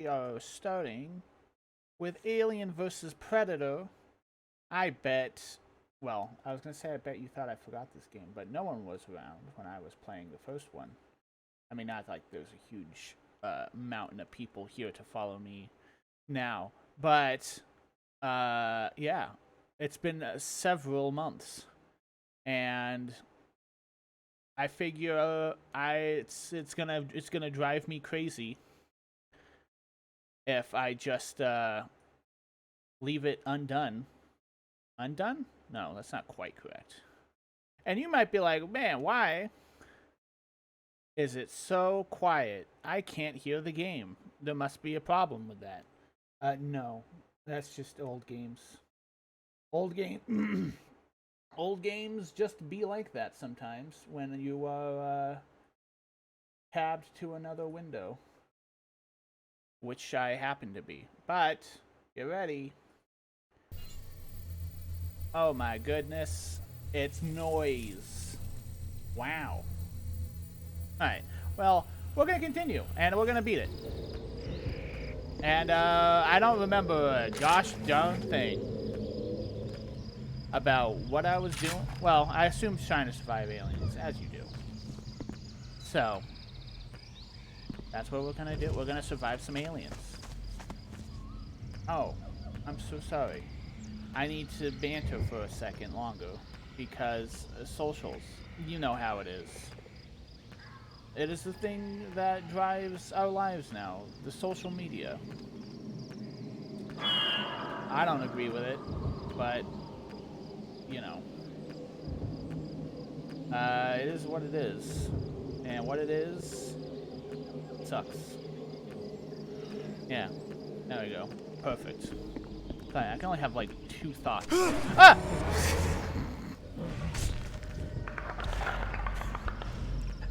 We are starting with Alien versus Predator. I bet, well, I was going to say I bet you thought I forgot this game, but no one was around when I was playing the first one. I mean, not like there's a huge mountain of people here to follow me now, but yeah, it's been several months, and I figure it's gonna drive me crazy if I just leave it undone. Undone? No, that's not quite correct. And you might be like, man, why is it so quiet? I can't hear the game. There must be a problem with that. No, that's just old games. Old game. Old games just be like that sometimes when you are tabbed to another window, which I happen to be. But get ready. Oh my goodness, it's noise. Wow. Alright, well, we're gonna continue, and we're gonna beat it. And I don't remember a gosh darn thing about what I was doing. Well, I assume trying to survive aliens, as you do. So, that's what we're gonna do. We're gonna survive some aliens. Oh, I'm so sorry. I need to banter for a second longer, because socials, you know how it is. It is the thing that drives our lives now, the social media. I don't agree with it, but, you know. It is what it is. And what it is, sucks. Yeah, there we go. Perfect. I can only have like 2 thoughts. Ah!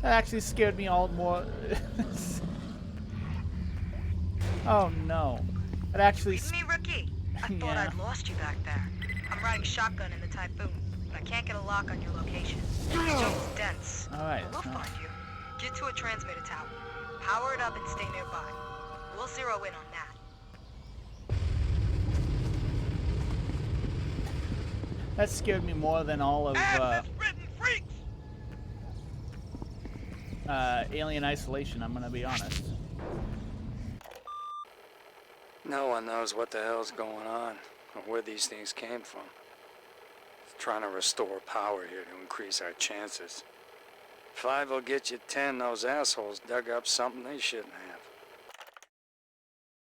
That actually scared me all more. Oh no. That actually. Read me, rookie. I thought I'd lost you back there. I'm riding shotgun in the Typhoon, but I can't get a lock on your location. The jungle's dense. Alright, But we'll find you. Get to a transmitter tower. Power it up and stay nearby. We'll zero in on that. That scared me more than all of Alien Isolation, I'm gonna be honest. No one knows what the hell's going on or where these things came from. Trying to restore power here to increase our chances. 5 will get you 10. Those assholes dug up something they shouldn't have.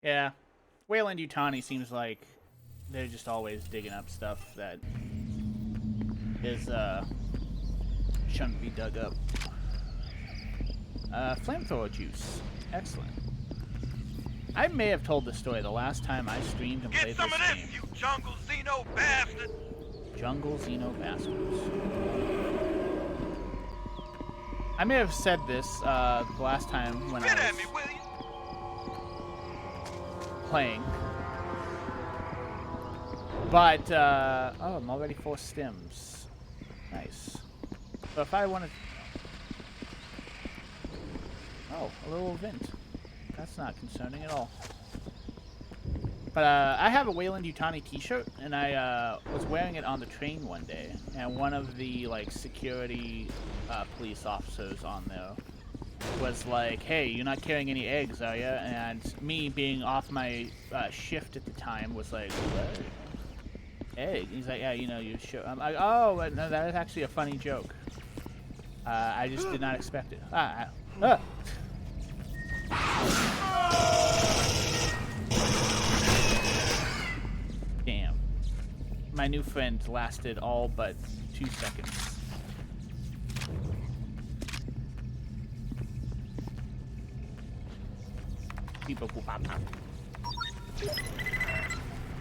Yeah. Weyland-Yutani seems like they're just always digging up stuff that is, shouldn't be dug up. Flamethrower juice. Excellent. I may have told this story the last time I streamed and played this game. Get some of this, you jungle xeno bastard! Jungle xeno bastards. I may have said this, the last time when I was at me, will you? playing. But, oh, I'm already 4 stims. Nice. So if I wanted... Oh, a little vent. That's not concerning at all. But, I have a Weyland-Yutani t-shirt, and I, was wearing it on the train one day, and one of the, like, security, police officers on there was like, hey, you're not carrying any eggs, are you? And me, being off my, shift at the time, was like, what? Egg? He's like, yeah, you know, you sure? I'm like, oh, no, that is actually a funny joke. I just did not expect it. Damn. My new friend lasted all but 2 seconds.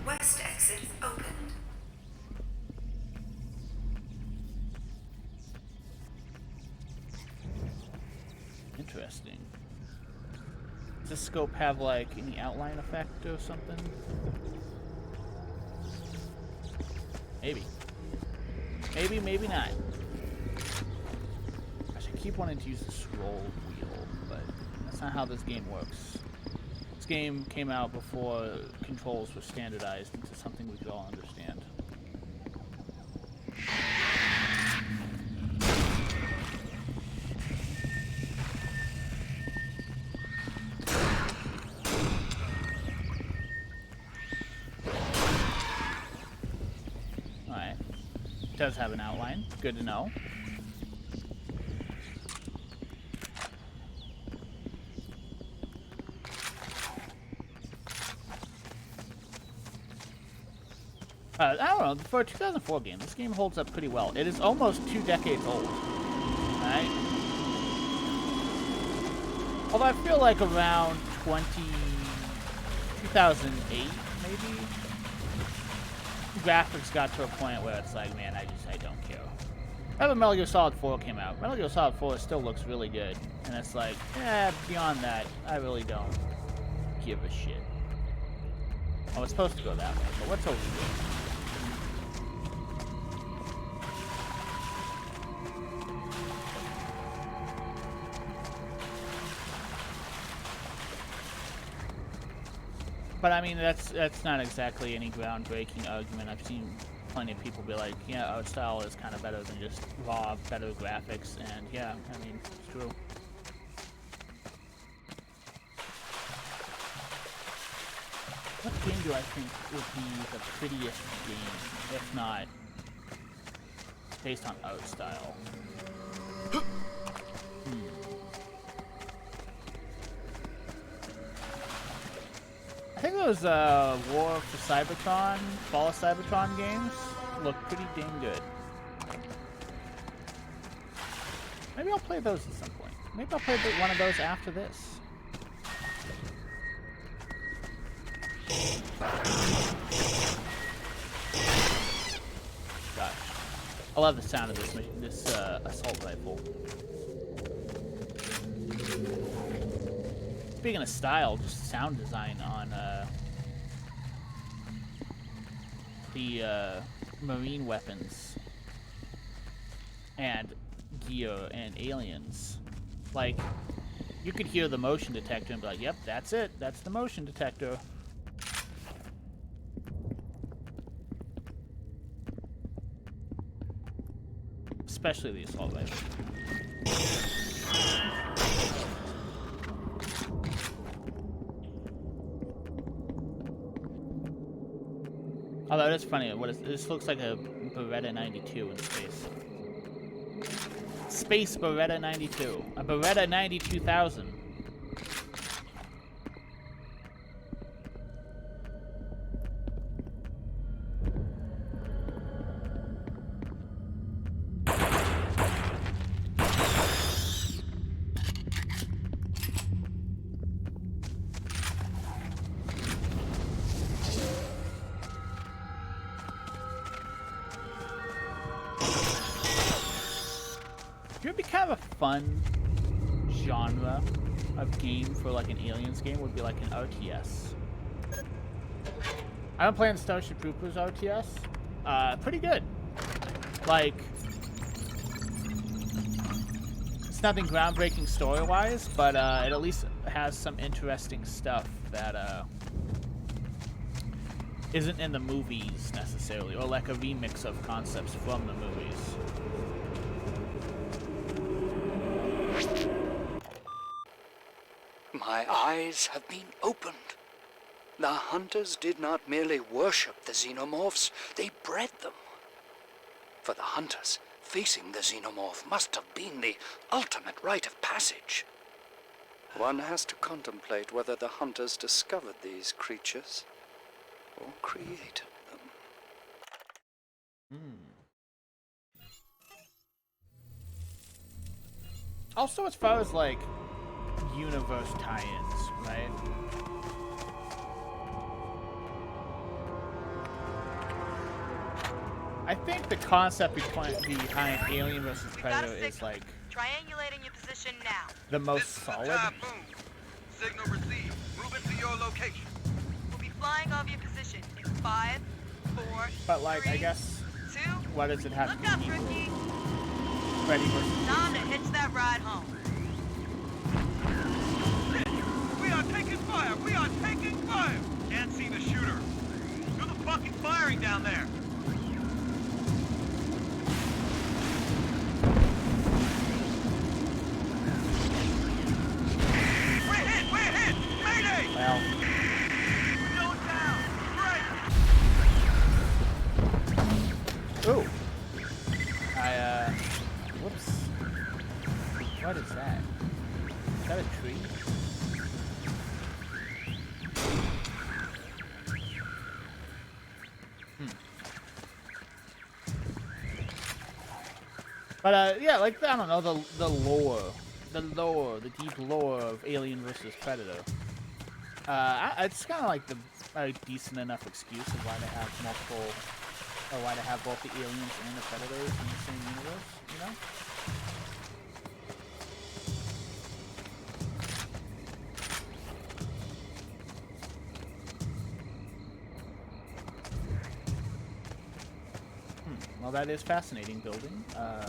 West exit opened. Interesting. Does the scope have like any outline effect or something? Maybe. Maybe, maybe not. Gosh, I keep wanting to use the scroll wheel, but that's not how this game works. This game came out before controls were standardized into something we could all understand. Alright. Does have an outline. Good to know. I don't know, for a 2004 game, this game holds up pretty well. It is almost 2 decades old. Alright? Although I feel like around 2008, maybe? Graphics got to a point where it's like, man, I don't care. Ever Metal Gear Solid 4 came out. Metal Gear Solid 4 still looks really good. And it's like, beyond that, I really don't give a shit. Oh, it's supposed to go that way, but what's over here? But I mean, that's not exactly any groundbreaking argument. I've seen plenty of people be like, yeah, art style is kind of better than just raw, better graphics, and yeah, I mean, it's true. What game do I think would be the prettiest game, if not based on art style? I think those War for Cybertron, Fall of Cybertron games look pretty dang good. Maybe I'll play those at some point. Maybe I'll play one of those after this. Gosh, I love the sound of this assault rifle. Speaking of style, just sound design on the marine weapons and gear and aliens. Like, you could hear the motion detector and be like, yep, that's it. That's the motion detector. Especially the assault rifle. Although it's funny, this looks like a Beretta 92 in space. Space Beretta 92. A Beretta 92,000. It would be kind of a fun genre of game for like an Aliens game, would be like an RTS. I've been playing Starship Troopers RTS. Pretty good. Like, it's nothing groundbreaking story-wise, but it at least has some interesting stuff that isn't in the movies necessarily, or like a remix of concepts from the movies. My eyes have been opened. The hunters did not merely worship the xenomorphs, they bred them. For the hunters, facing the xenomorph must have been the ultimate rite of passage. One has to contemplate whether the hunters discovered these creatures or created them. Also, as far as like universe tie-ins, right? I think the concept behind Alien vs. Predator is like Triangulating your position now. the most This is the solid. Typhoon. Signal received. Moving to your location. We'll be flying off your position in 5, 4, But like, I 3, guess, 2. what does it have Look to up, be? Ricky. Freddy vs. Time to hitch that ride home. We are taking taking fire! We are taking fire! Can't see the shooter. Do the fucking firing down there! We're hit! We're hit! Mayday! Well, We're going down! Great! ooh. Whoops. What is that? Is that a tree? But yeah, like I don't know the lore, the deep lore of Alien versus Predator. It's kind of like a decent enough excuse of why they have multiple, or why they have both the aliens and the predators in the same universe. You know. Well, that is fascinating building. Oh.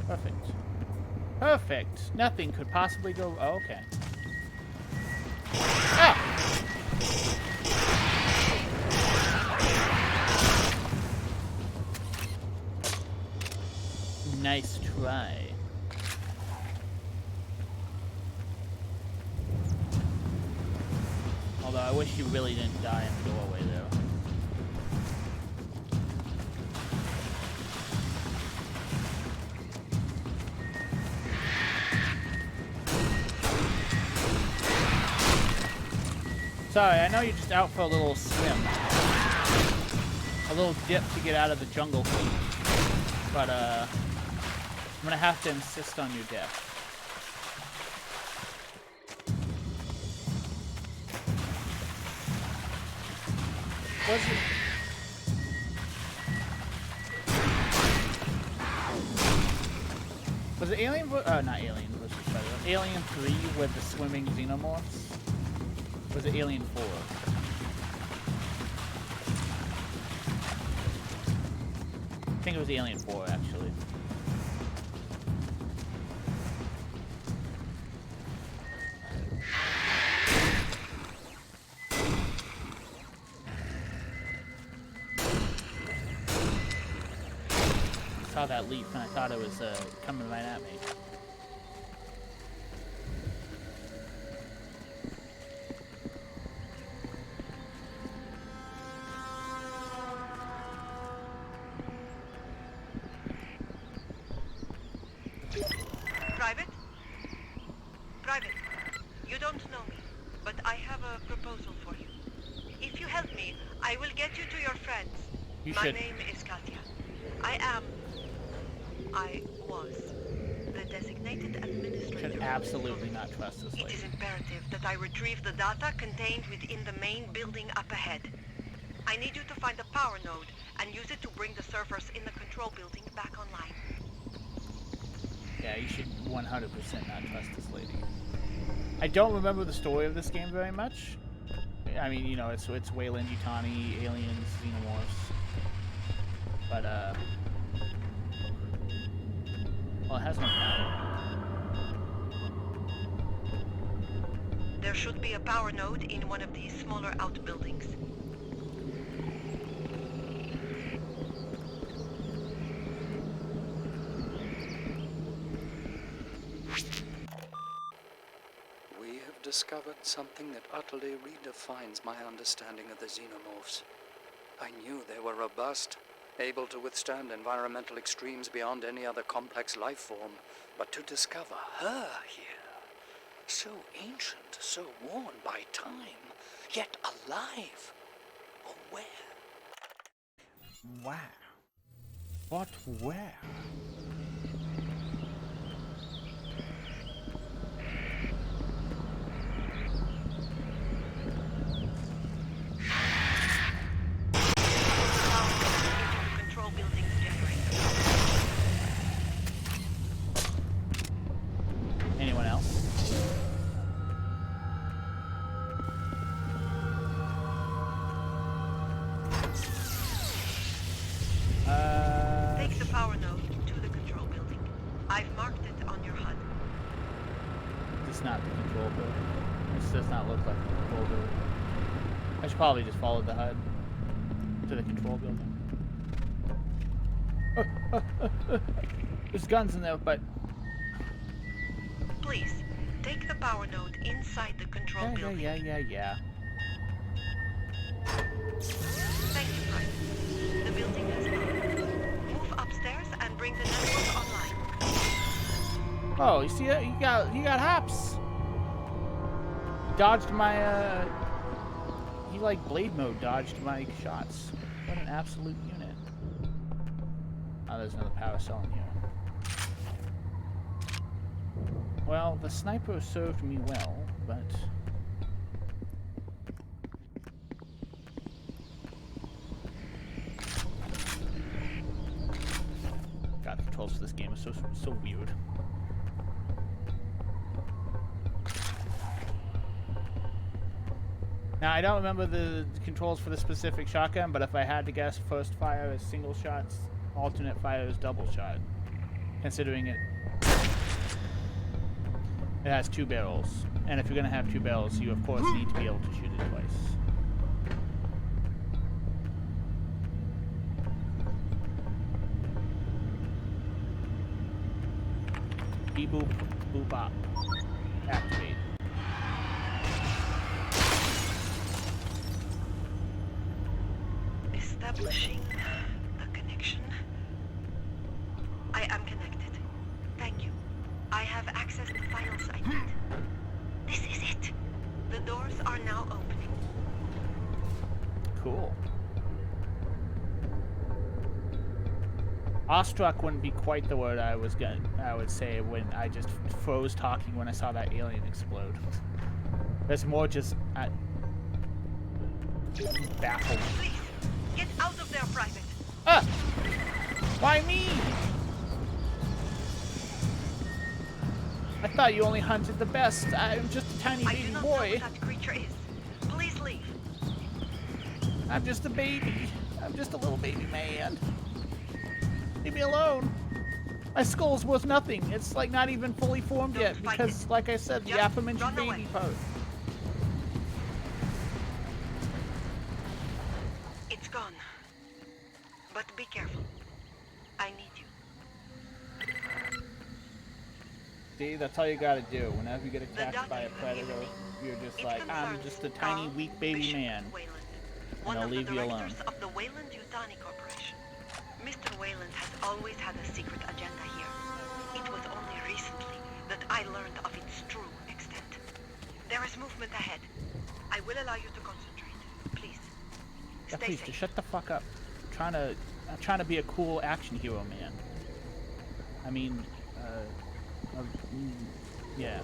Perfect. Perfect. Nothing could possibly go. Oh, okay. Ah! Nice try. Although I wish you really didn't die in the doorway there. Sorry, I know you're just out for a little swim. A little dip to get out of the jungle heat. But, I'm gonna have to insist on your death. Was it... Was it Alien... not Alien versus Predator. Alien 3 with the swimming xenomorphs? Was it Alien 4? I think it was Alien 4, actually. I saw that leap and I thought it was coming right at me. Private? Private, you don't know me, but I have a proposal for you. If you help me, I will get you to your friends. You My should. name is Katya. I was the designated administrator. Should absolutely not trust this It lady. is imperative that I retrieve the data contained within the main building up ahead. I need you to find the power node and use it to bring the servers in the control building back online. Yeah, you should 100% not trust this lady. I don't remember the story of this game very much. I mean, you know, it's Wayland Yutani, aliens, xenomorphs. But, well, it has no power. There should be a power node in one of these smaller outbuildings. We have discovered something that utterly redefines my understanding of the xenomorphs. I knew they were robust, able to withstand environmental extremes beyond any other complex life form, but to discover her here, so ancient, so worn by time, yet alive, aware. Wow. What where? Control building's generator. That's not the control building. This does not look like the control building. I should probably just follow the HUD to the control building. There's guns in there, but... Please, take the power node inside the control building. Yeah. Thank you, Private. The building has power. Move upstairs and bring the network online. Oh, you see that? You got hops. Dodged my he like blade mode dodged my shots. What an absolute unit. Oh, there's another power cell in here. Well, the sniper served me well, but God, the controls for this game are so weird. Now, I don't remember the controls for the specific shotgun, but if I had to guess, first fire is single shots, alternate fire is double shot. Considering it has 2 barrels. And if you're going to have 2 barrels, you of course need to be able to shoot it twice. Beep boop, boop bop. Activate. Establishing the connection. I am connected. Thank you. I have access to files I need. This is it. The doors are now opening. Cool. Awestruck wouldn't be quite the word I would say when I just froze talking when I saw that alien explode. That's more just baffled. Please, get out of there, Private. Ah! Why me? I thought you only hunted the best. I'm just a tiny I baby do not boy. know what that creature is. Please leave. I'm just a baby. I'm just a little baby man. Leave me alone. My skull's worth nothing. It's like not even fully formed Don't yet fight because, it. like I said, the Just aforementioned run baby away. part. It's gone. But be careful. I need you. See, that's all you gotta do. Whenever you get The attacked by a data predator, given me. you're just It like, I'm concerns just a tiny, Carl weak baby Bishop man. Wayland, And one I'll of the leave you alone. directors of the Wayland-Yutani Corporation. Mr. Wayland has always had a secret agenda here. It was only recently that I learned of its true extent. There is movement ahead. I will allow you to concentrate. Please. Yeah, Stay please, safe. just shut the fuck up. I'm trying to be a cool action hero, man. I mean, yeah.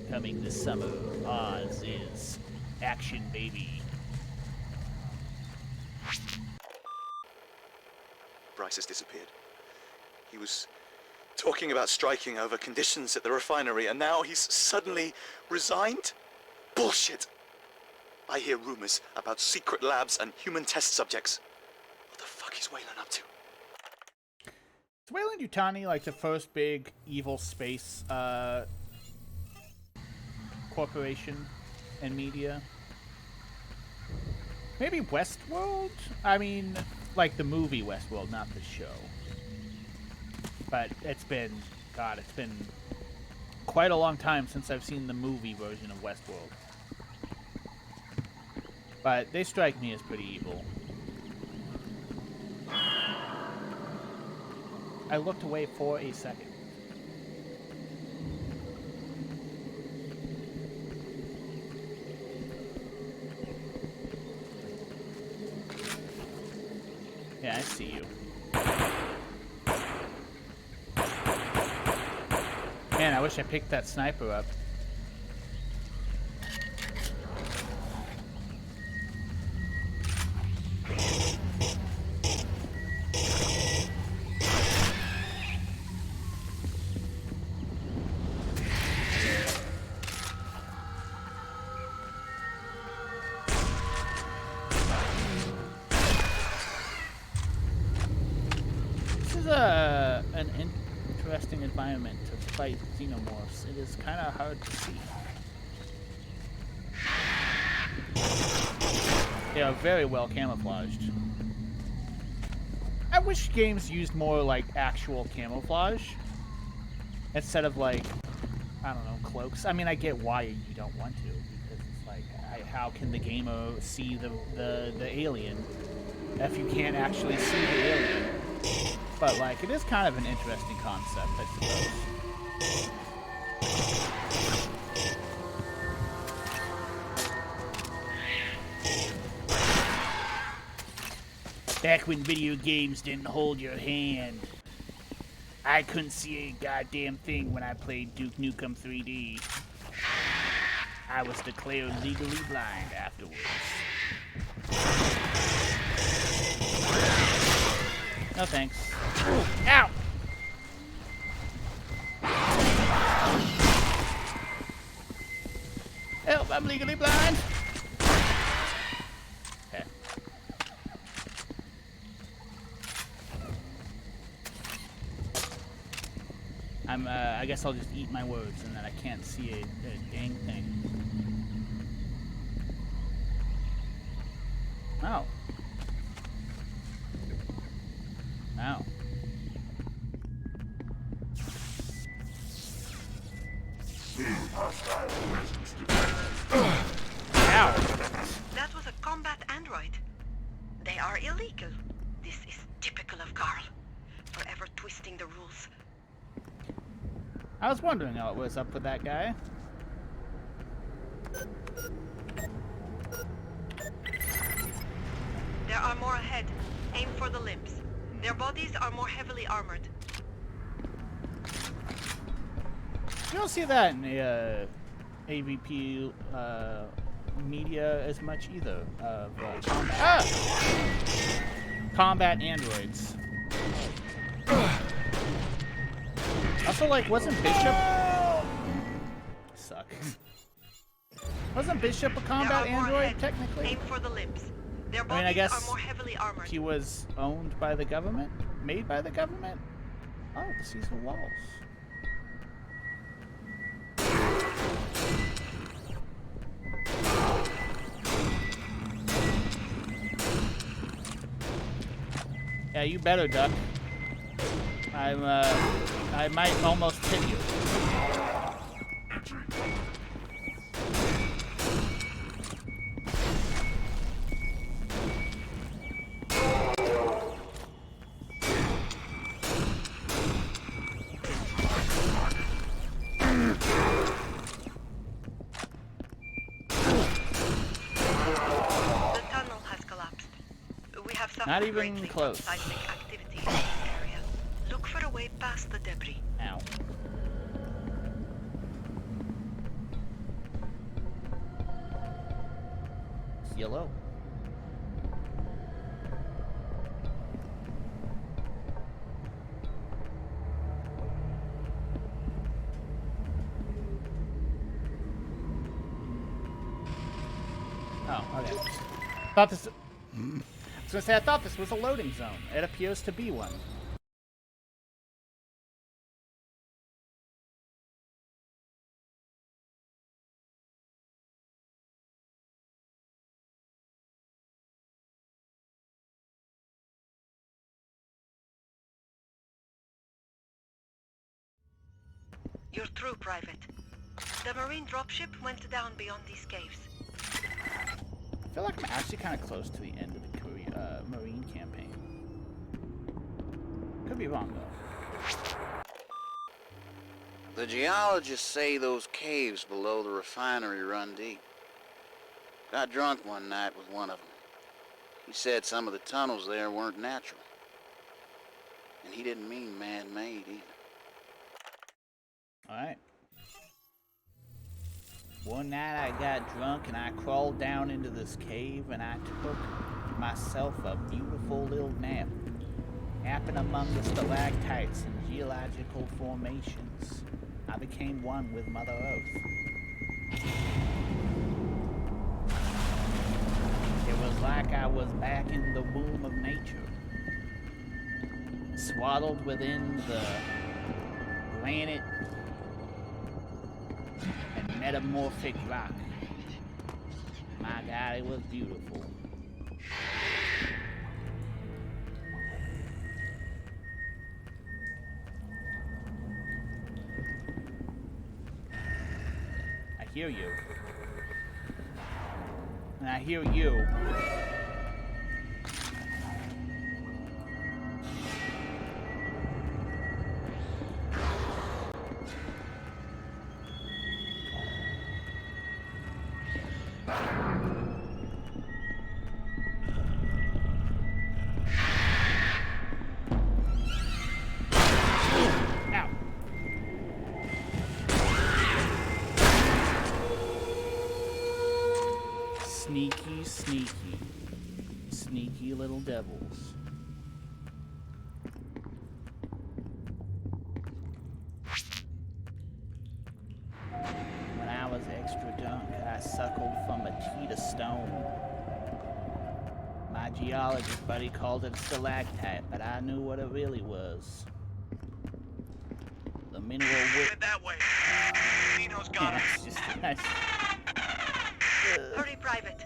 Coming this summer, Oz is Action Baby. Bryce has disappeared. He was talking about striking over conditions at the refinery, and now he's suddenly resigned? Bullshit! I hear rumors about secret labs and human test subjects. What the fuck is Wayland up to? Is Weyland-Yutani like the first big evil space corporation in media? Maybe Westworld? I mean, like the movie Westworld, not the show. But it's been quite a long time since I've seen the movie version of Westworld. But they strike me as pretty evil. I looked away for a second. Yeah, I see you. Man, I wish I picked that sniper up. interesting environment to fight xenomorphs. It is kind of hard to see. They are very well camouflaged. I wish games used more like actual camouflage instead of like, I don't know, cloaks. I mean, I get why you don't want to, because it's like, how can the gamer see the alien if you can't actually see the alien? But like, it is kind of an interesting concept, I suppose. Back when video games didn't hold your hand, I couldn't see a goddamn thing when I played Duke Nukem 3D. I was declared legally blind afterwards. No thanks. Ooh, ow! Help, I'm legally blind! Okay. I guess I'll just eat my words and then I can't see a dang thing. Oh. Ow. Ow. That was a combat android. They are illegal. This is typical of Carl. Forever twisting the rules. I was wondering what was up with that guy. There are more ahead. Aim for the limbs. Their bodies are more heavily armored. You don't see that in the AVP media as much either. Combat androids. Also, like, wasn't Bishop... Suck. Wasn't Bishop a combat android, ahead. technically? Aim for the limbs. Their I bodies mean, I guess are more heavily armored. he was owned by the government? Made by the government? Oh, these are walls. Yeah, you better duck. I might almost hit you. The tunnel has collapsed. We have suffered Not even greatly close. from seismic activity in this area. Look for a way past the debris. Ow. It's yellow. Oh, okay. Thought this. I was gonna say I thought this was a loading zone. It appears to be one. You're through, Private. The Marine dropship went down beyond these caves. I feel like I'm actually kind of close to the end of the Marine campaign. Could be wrong, though. The geologists say those caves below the refinery run deep. Got drunk one night with one of them. He said some of the tunnels there weren't natural. And he didn't mean man-made either. Alright. One night I got drunk and I crawled down into this cave and I took myself a beautiful little nap. Napping among the stalactites and geological formations. I became one with Mother Earth. It was like I was back in the womb of nature. Swaddled within the metamorphic rock. My God, it was beautiful. I hear you. And I hear you. Sneaky, sneaky. Sneaky little devils. When I was extra drunk, I suckled from a cheetah stone. My geologist buddy called it a stalactite, but I knew what it really was. The mineral Head that way. Nino's got us. Nice. Hurry, Private.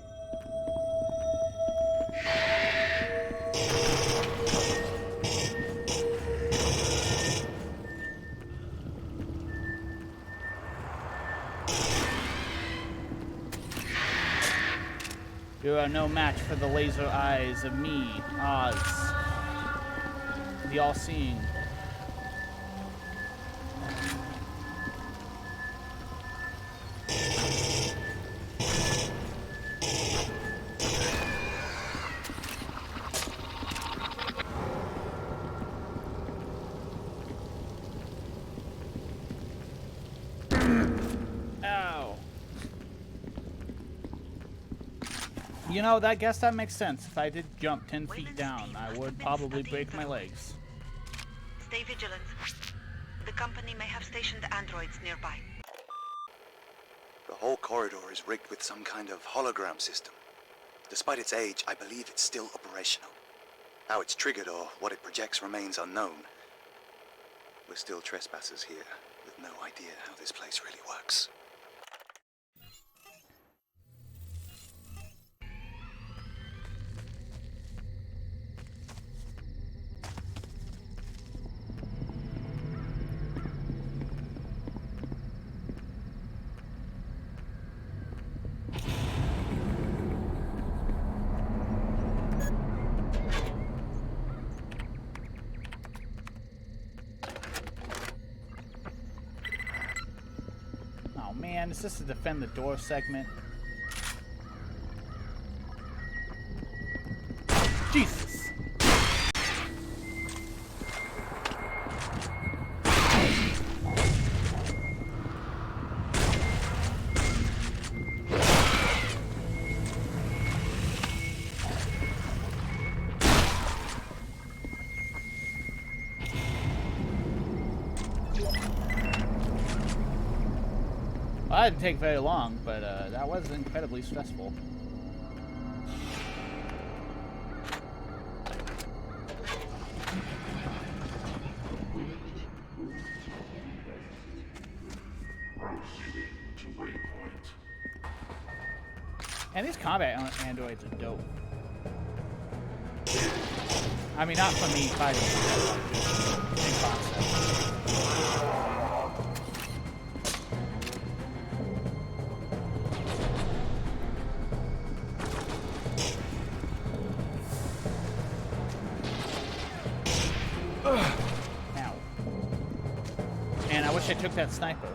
You are no match for the laser eyes of me, Oz. The all-seeing. You know, I guess that makes sense. If I did jump 10 feet down, I would probably break my legs. Stay vigilant. The company may have stationed androids nearby. The whole corridor is rigged with some kind of hologram system. Despite its age, I believe it's still operational. How it's triggered or what it projects remains unknown. We're still trespassers here, with no idea how this place really works. Man, is this to defend the door segment? Jesus! Well, that didn't take very long, but that was incredibly stressful. And these combat androids are dope. I mean, not for me fighting them, just in concept. Ow. Man, I wish I took that sniper.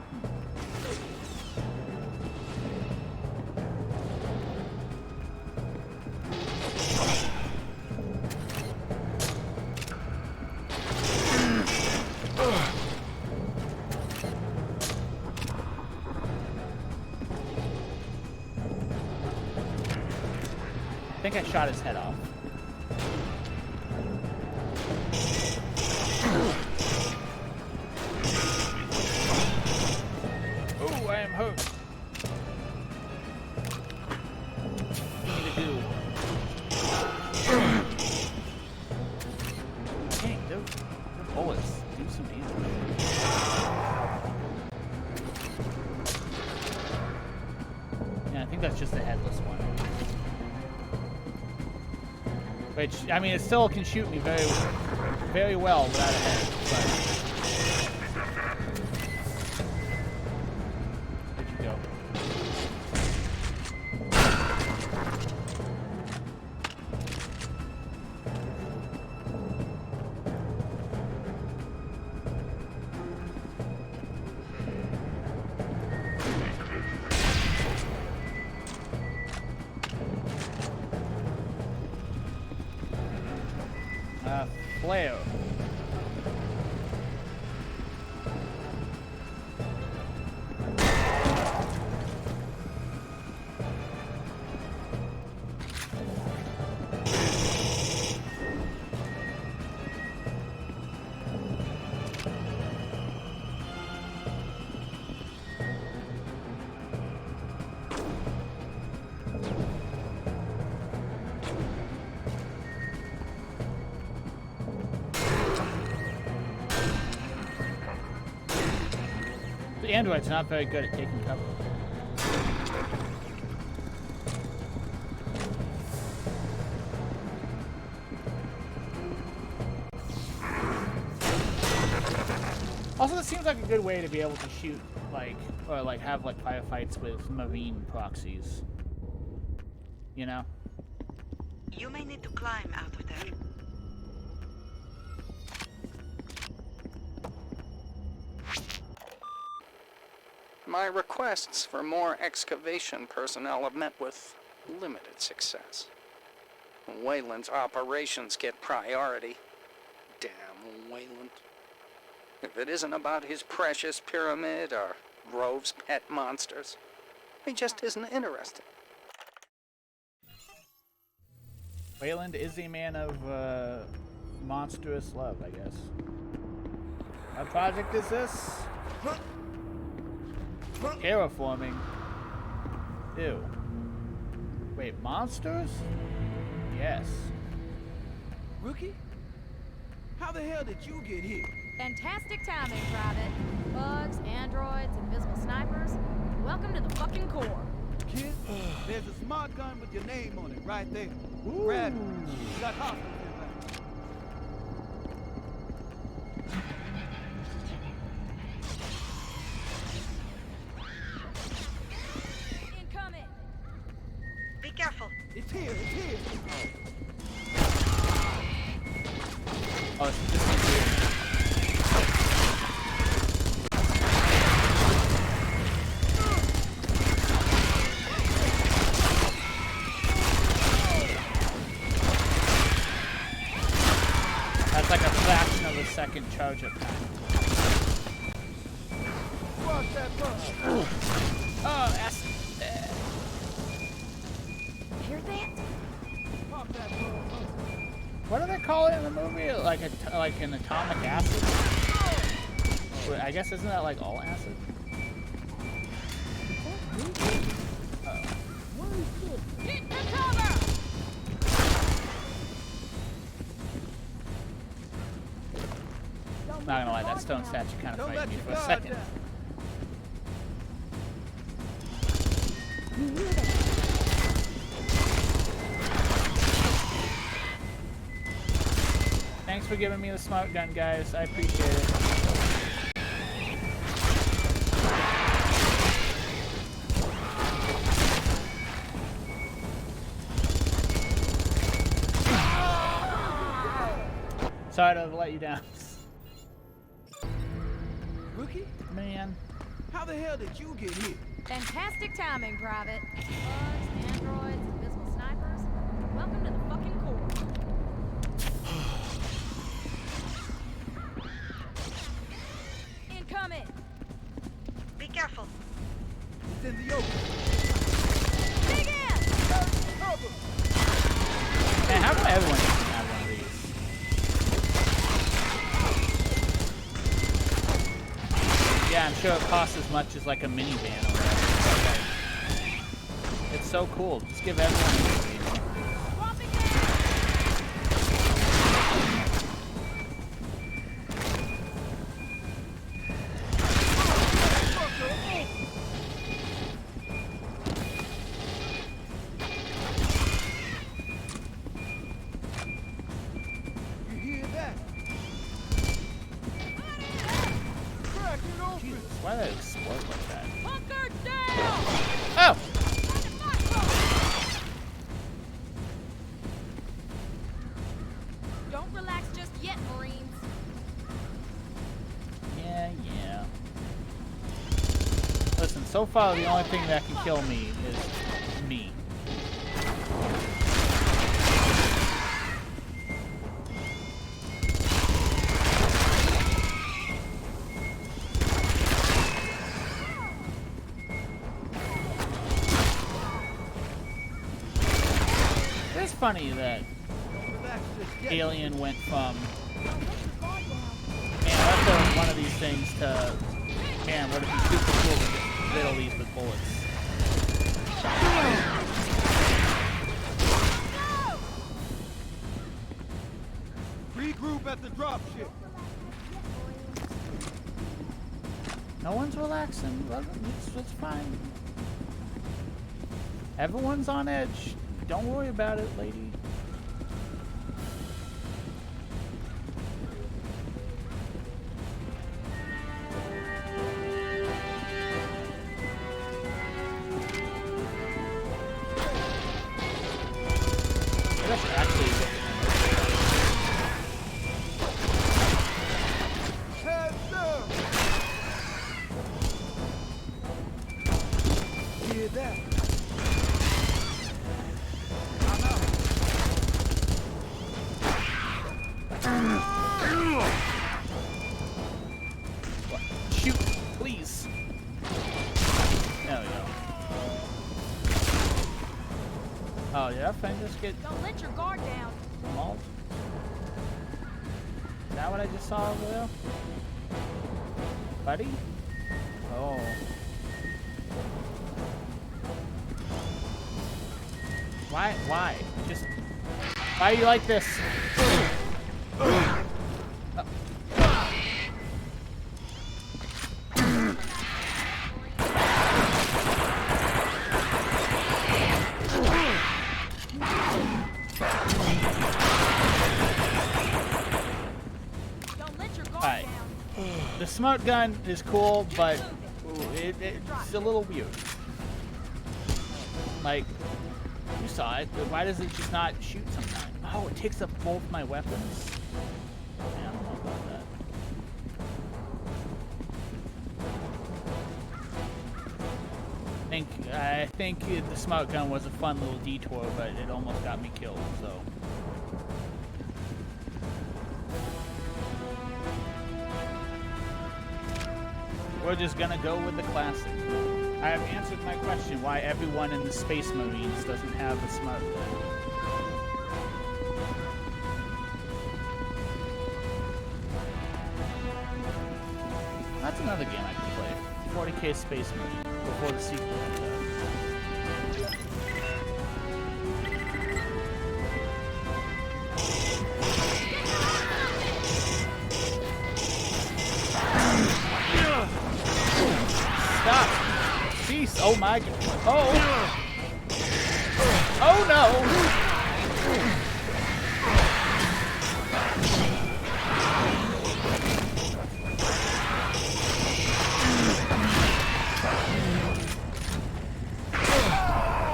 I think I shot his head off. Oh, I am hurt. What do you need to do? Dang, those bullets do some damage. Which, I mean, it still can shoot me very, very well without a head, but... Where'd you go? Flare. The android's not very good at taking cover. Also, this seems like a good way to be able to shoot, like, or like have like firefights with marine proxies. You know? You may need to climb out of there. My requests for more excavation personnel have met with limited success. Wayland's operations get priority. Damn Wayland. If it isn't about his precious pyramid or Grove's pet monsters, he just isn't interested. Wayland is a man of monstrous love, I guess. What project is this? Terraforming. Ew. Wait, monsters? Yes. Rookie? How the hell did you get here? Fantastic timing, Private. Bugs, androids, invisible snipers. Welcome to the fucking core. Kid, there's a smart gun with your name on it right there. Grab it. You got hostiles in Incoming! Be careful. It's here, it's here. Oh, this thing's weird. That's like a fraction of a second charge up time. Watch that bug. Oh, that's... Hear that? Pop that bug. What do they call it in the movie? Like an atomic acid? Wait, I guess isn't that like all acid? Get the cover! Not gonna lie, that stone statue kind of frightened me for a second. Thanks for giving me the smart gun, guys. I appreciate it. Sorry to let you down. Rookie? Man. How the hell did you get here? Fantastic timing, Private. Bugs, androids, invisible snipers. Welcome to the fucking core. Incoming! Be careful. It's in the open. Dig in! Cover! Man, how come everyone doesn't have one of these? Yeah, I'm sure it costs as much as like a minivan or whatever. But, it's so cool. Just give everyone one of these. Swapping down! Jesus, why did it explode like that? Hunker down! Oh! Don't relax just yet, Marines. Yeah. Listen, so far the only thing that can kill me is me. It's funny that Alien went from man, after one of these things to man, would it be super cool to just riddle these with bullets? Regroup at the dropship. No one's relaxing. It's fine. Everyone's on edge. Don't worry about it, lady. That's actually Heads up. Hear that? shoot, please. There we go. Oh, yeah, fine, just get Don't let your guard down. mauled. Is that what I just saw over there? Buddy? Oh. Why? Just, why are you like this? Don't let your guard Alright. down. The smart gun is cool, but it's a little weird. Like, you saw it, but why does it just not shoot sometimes? Oh, it takes up both my weapons? Yeah, I don't know about that. I think the smart gun was a fun little detour, but it almost got me killed, so. We're just gonna go with the classic. I have answered my question why everyone in the Space Marines doesn't have a smart gun. That's another game I can play. 40K Space Marine before the sequel comes out. Stop! Jeez, oh my god. Oh! Oh no!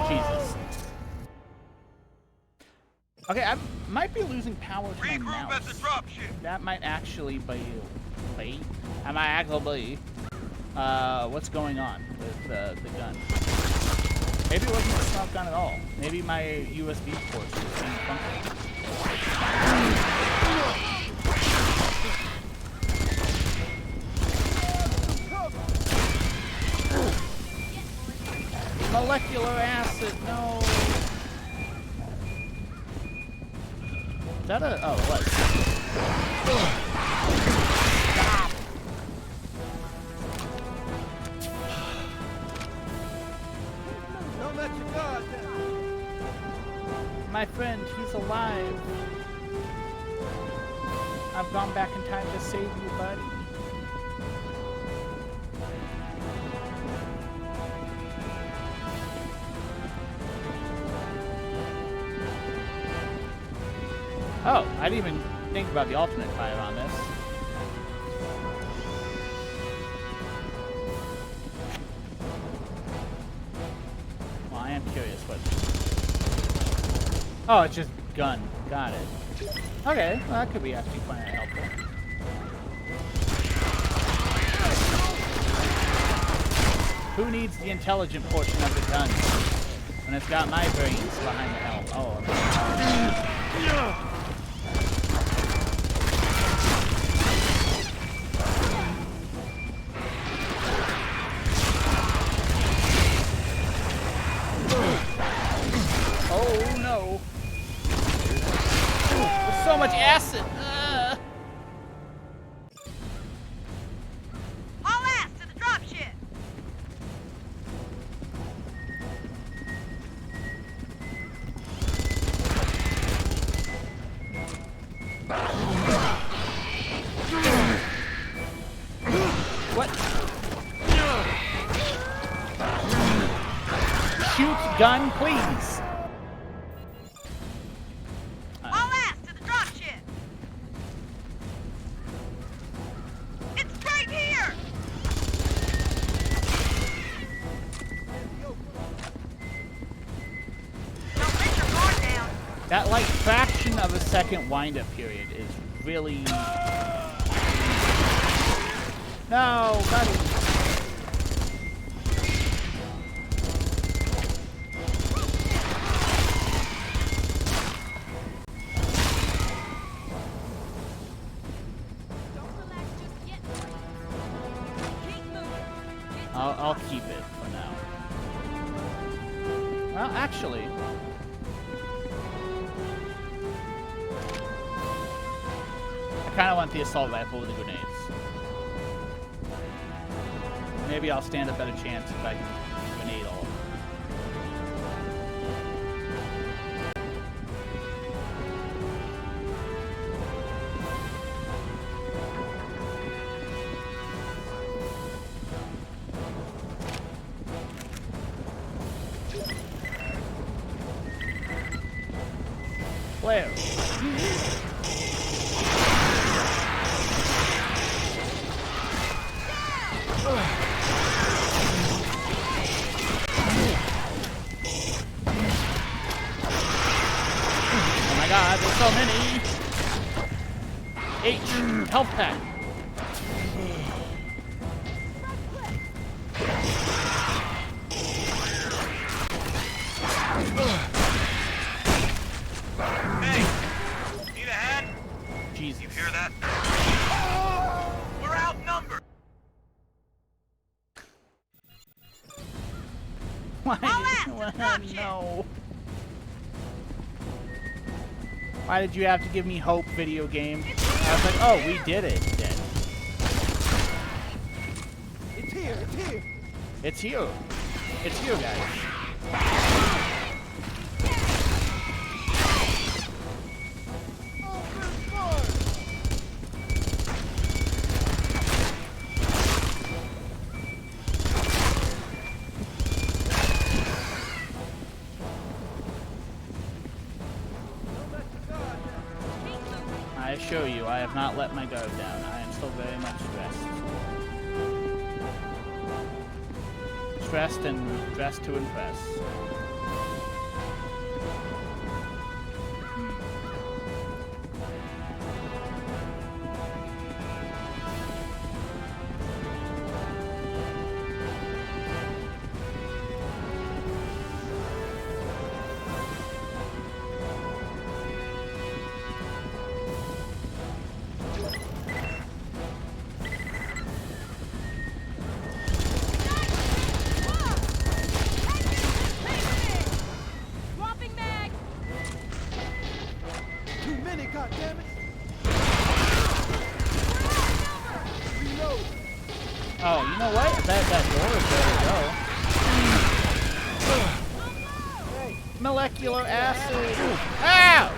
Jesus. Okay, I might be losing power to my Regroup at the mouse. dropship. That might actually be... I might actually... what's going on with the gun? Maybe it wasn't a smart gun at all. Maybe my USB ports just didn't function. Molecular acid, no. Is that a... oh, it was. Stop. Don't let your guard down. My friend, he's alive. I've gone back in time to save you, buddy. Oh, I didn't even think about the alternate fire on this. I'm curious what. Oh, it's just gun. Got it. Okay, well, that could be actually quite helpful. Who needs the intelligent portion of the gun when it's got my brains behind the helm? Oh, oh no! There's so much acid. Haul ass to the dropship! What? Shoot gun, please. Haul ass to the dropship! It's right here! Don't let your guard down. That like fraction of a second wind-up period is really. No, buddy. Don't relax just yet. Keep moving. I'll keep it for now. Well, actually. I kind of want the assault rifle with the grenades. Maybe I'll stand a better chance if I can grenade all of them. Flare. Oh my god, there's so many! H, health pack. Hey, need a hand? Jesus. You hear that? We're outnumbered. Why? ass, stop shit. No. Why did you have to give me hope, video game? I was like, oh, we did it then. It's here, it's here. It's you. It's you guys. I assure you, I have not let my guard down. I am still very much stressed. Stressed and dressed to impress. Dropping mag. Too many, goddammit. Oh, you know what? That door is ready to go. Molecular acid. Ow!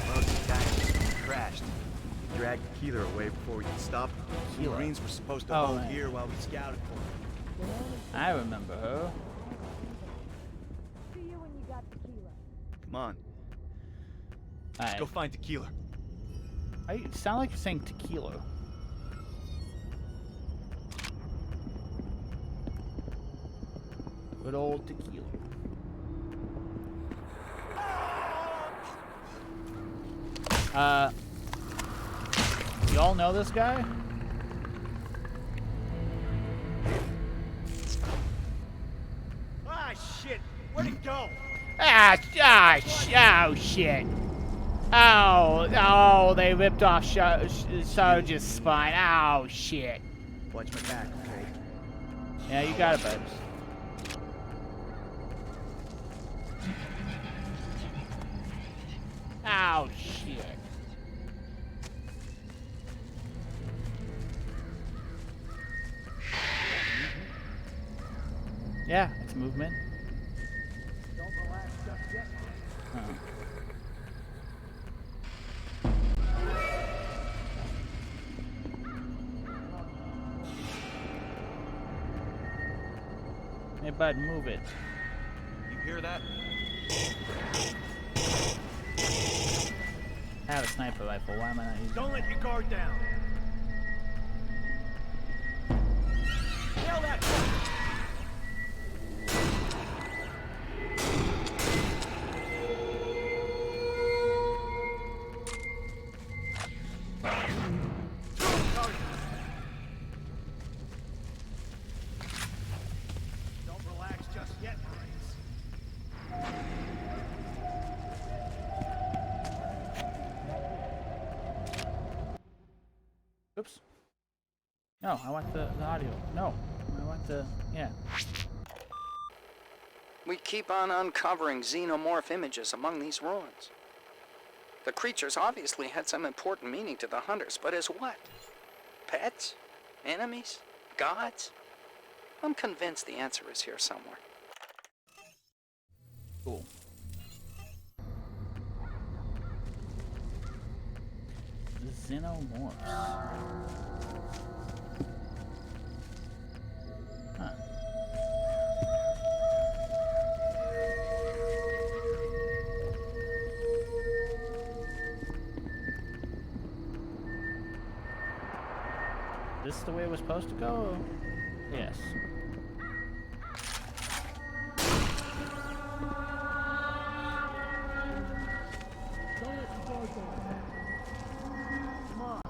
Well, the guy crashed. He dragged Keeler away before we could stop him. The Keeler. Marines were supposed to Oh, hold man. here while we scouted for him. I remember her. See you when you got tequila. Come on, Alright. go find Tequila. You sound like you're saying tequila. Good old tequila. Y'all know this guy? Ah, shit! Where'd it go? Oh, shit. Oh, they ripped off Sarge's spine. Oh, shit. Watch my back, okay? Yeah, you got it, Bubs. Oh, shit. Yeah, it's movement. Don't relax just yet. Hey, bud, move it. You hear that? I have a sniper rifle. Why am I not using it? Don't let your guard down. Nail that fucker. Don't relax just yet, Marines. Oops. No, I want the audio. No, I want the... Yeah. We keep on uncovering xenomorph images among these ruins. The creatures obviously had some important meaning to the hunters, but as what? Pets? Enemies? Gods? I'm convinced the answer is here somewhere. Cool. The xenomorphs. Huh. This the way it was supposed to go? Yes. Come on.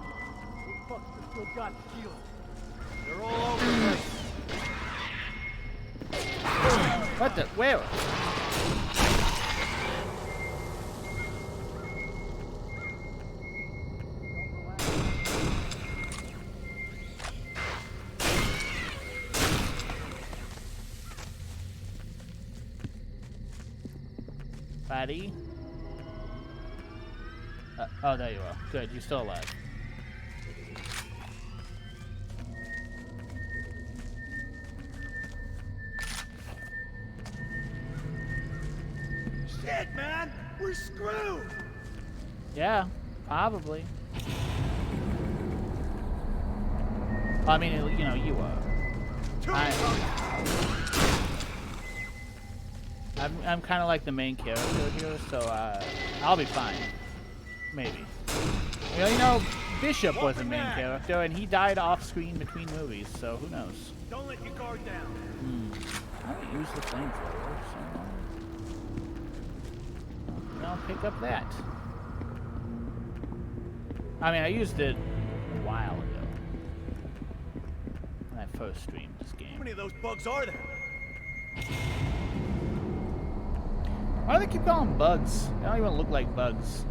Those fuckers still got tequila. They're all over the place. What the? Where? Buddy? Oh, there you are. Good, you're still alive. Shit, man! We're screwed! Yeah, probably. I mean, you know, you are. I'm kind of like the main character here, so I'll be fine. Maybe. You know, Bishop was a main character, and he died off-screen between movies, so who knows? Don't let your guard down. I don't use the flamethrower, so I'll pick up that. I mean, I used it a while ago when I first streamed this game. How many of those bugs are there? Why do they keep calling them bugs? They don't even look like bugs.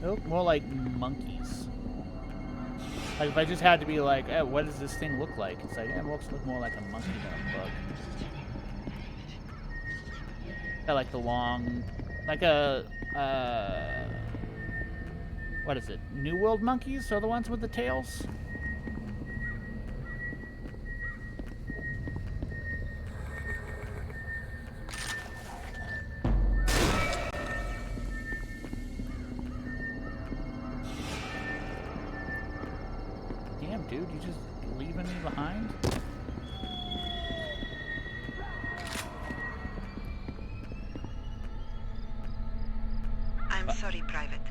They look more like monkeys. Like if I just had to be like, hey, what does this thing look like? It's like, it looks more like a monkey than a bug. Got like the long, like a, what is it? New World monkeys are the ones with the tails? Damn, dude, you just leaving me behind? I'm sorry, Private.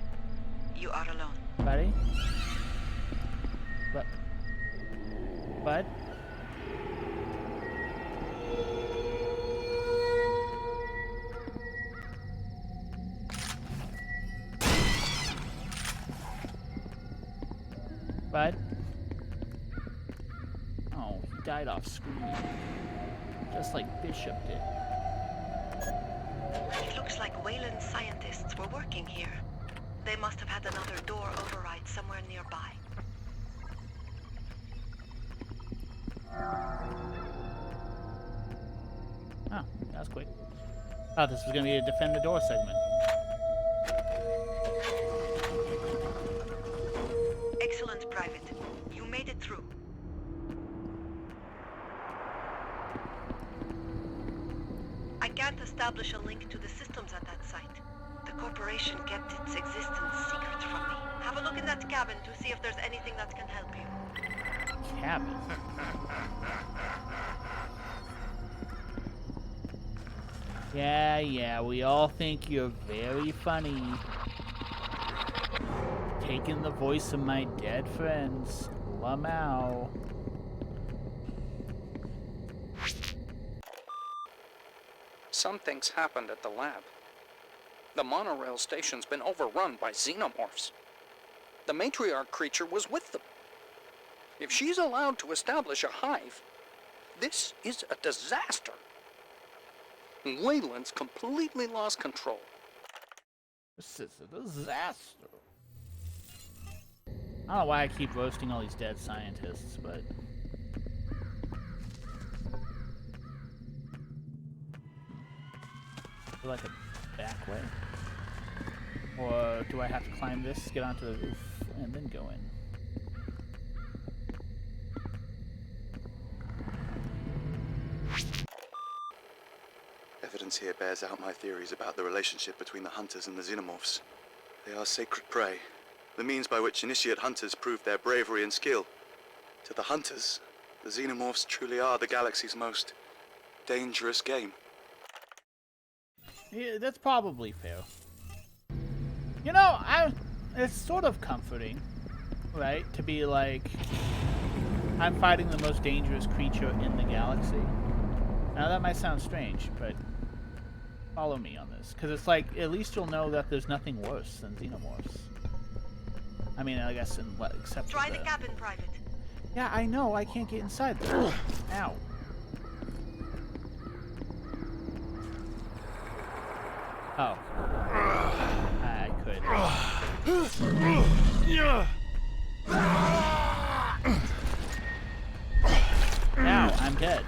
You are alone. Buddy? Bud? died off screen. Just like Bishop did. It looks like Wayland's scientists were working here. They must have had another door override somewhere nearby. Oh, that was quick. Oh, this was gonna be a defend the door segment. Excellent, Private. You made it through. I can't establish a link to the systems at that site. The corporation kept its existence secret from me. Have a look in that cabin to see if there's anything that can help you. Cabin. Yeah, we all think you're very funny. Taking the voice of my dead friends. Lamau. Something's happened at the lab. The monorail station's been overrun by xenomorphs. The matriarch creature was with them. If she's allowed to establish a hive, this is a disaster. Wayland's completely lost control. This is a disaster. I don't know why I keep roasting all these dead scientists, but... I feel like a back way. Or do I have to climb this, get onto the roof, and then go in? Evidence here bears out my theories about the relationship between the hunters and the xenomorphs. They are sacred prey, the means by which initiate hunters prove their bravery and skill. To the hunters, the xenomorphs truly are the galaxy's most dangerous game. Yeah, that's probably fair. You know, it's sort of comforting, right? To be like, I'm fighting the most dangerous creature in the galaxy. Now that might sound strange, but follow me on this. Because it's like, at least you'll know that there's nothing worse than xenomorphs. I mean, I guess in what, except Try the cabin, Private. Yeah, I know, I can't get inside there. Ow. Oh. I could. Now I'm dead.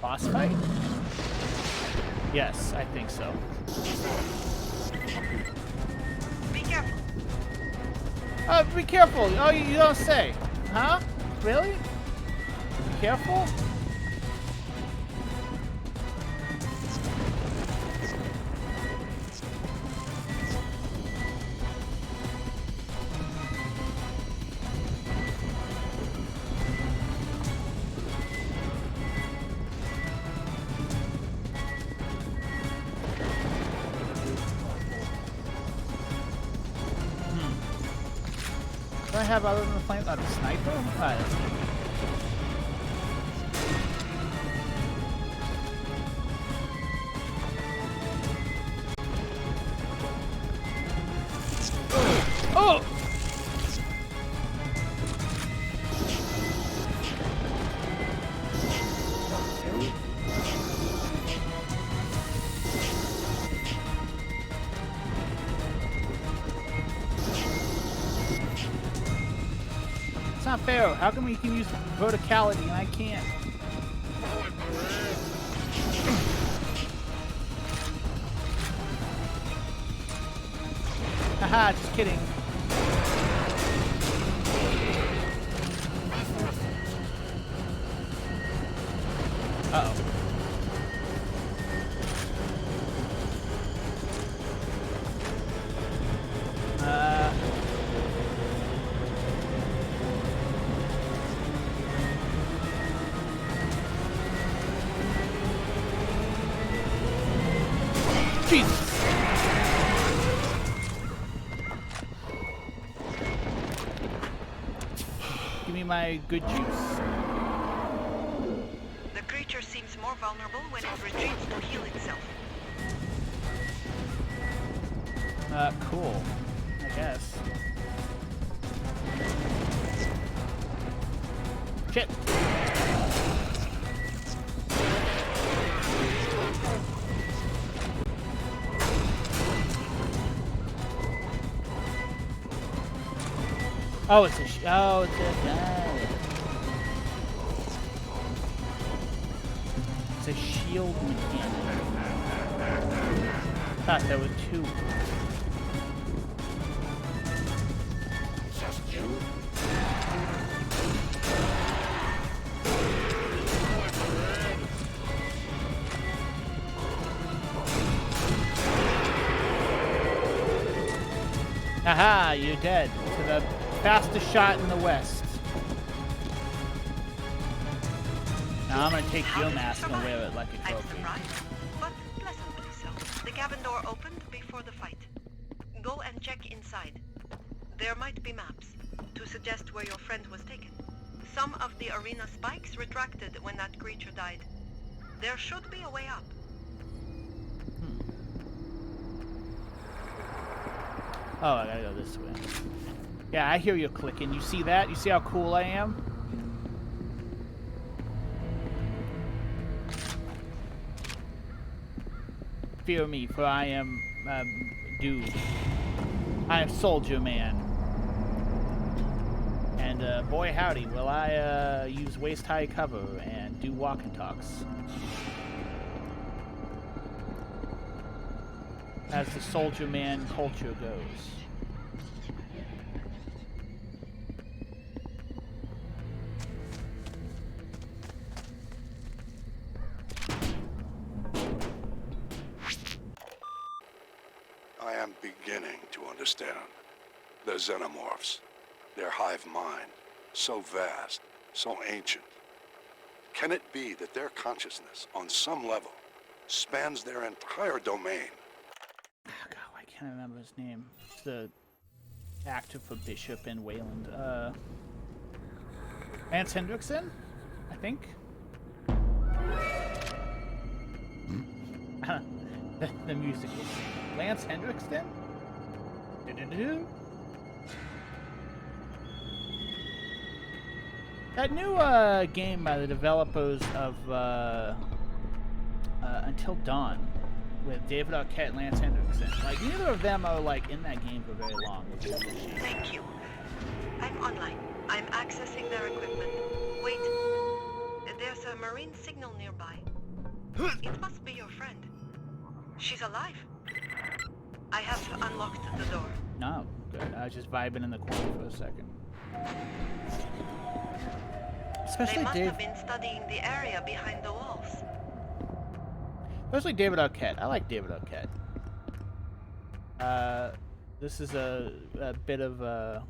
Boss fight? Yes, I think so. Be careful. Be careful. Oh, you don't say. Huh? Really? Be careful? What do I have other than the flame? A sniper? Oh! It's not fair. How come we can use verticality and I can't? Haha, just kidding. Uh-oh. Jesus! Give me my good juice. The creature seems more vulnerable when it retreats to heal itself. Cool. I guess. Shit. Oh, it's a oh, it's a guy. It's a shield mechanic. Thought there were two. Aha, you're dead. To the fastest shot in the West. Now I'm gonna take your mask and wear it like a I'm trophy. surprised, but pleasantly so. The cabin door opened before the fight. Go and check inside. There might be maps to suggest where your friend was taken. Some of the arena spikes retracted when that creature died. There should be a way up. Oh, I gotta go this way. Yeah, I hear you clicking. You see that? You see how cool I am? Fear me, for I am dude. I am Soldier Man. And boy howdy, will I use waist-high cover and do walk and talks. As the Soldier Man culture goes. I am beginning to understand. The xenomorphs, their hive mind, so vast, so ancient. Can it be that their consciousness, on some level, spans their entire domain? Oh, God, I can't remember his name. It's the actor for Bishop and Wayland. Lance Hendrickson, I think. The musical scene. Lance Hendrickson? Do-do-do-do. That new game by the developers of Until Dawn, with David Arquette and Lance Hendrickson. Like, neither of them are, like, in that game for very long, which is a shame. Thank you. I'm online. I'm accessing their equipment. Wait. There's a marine signal nearby. It must be your friend. She's alive. I have unlocked the door. No, good. I was just vibing in the corner for a second. Especially They must Dave. have been studying the area behind the walls. Especially David Arquette. I like David Arquette. This is a bit of a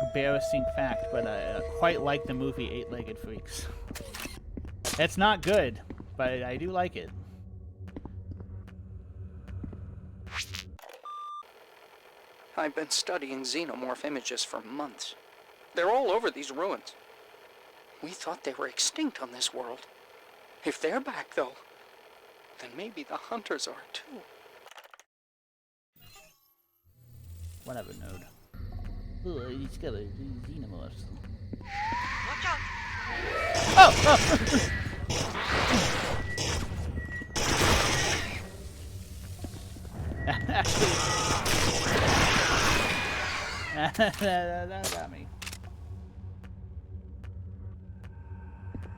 embarrassing fact, but I quite like the movie Eight-Legged Freaks. It's not good, but I do like it. I've been studying xenomorph images for months. They're all over these ruins. We thought they were extinct on this world. If they're back, though, then maybe the hunters are too. Whatever, node. Ooh, he's got a xenomorphs. Watch out! Oh! that got me.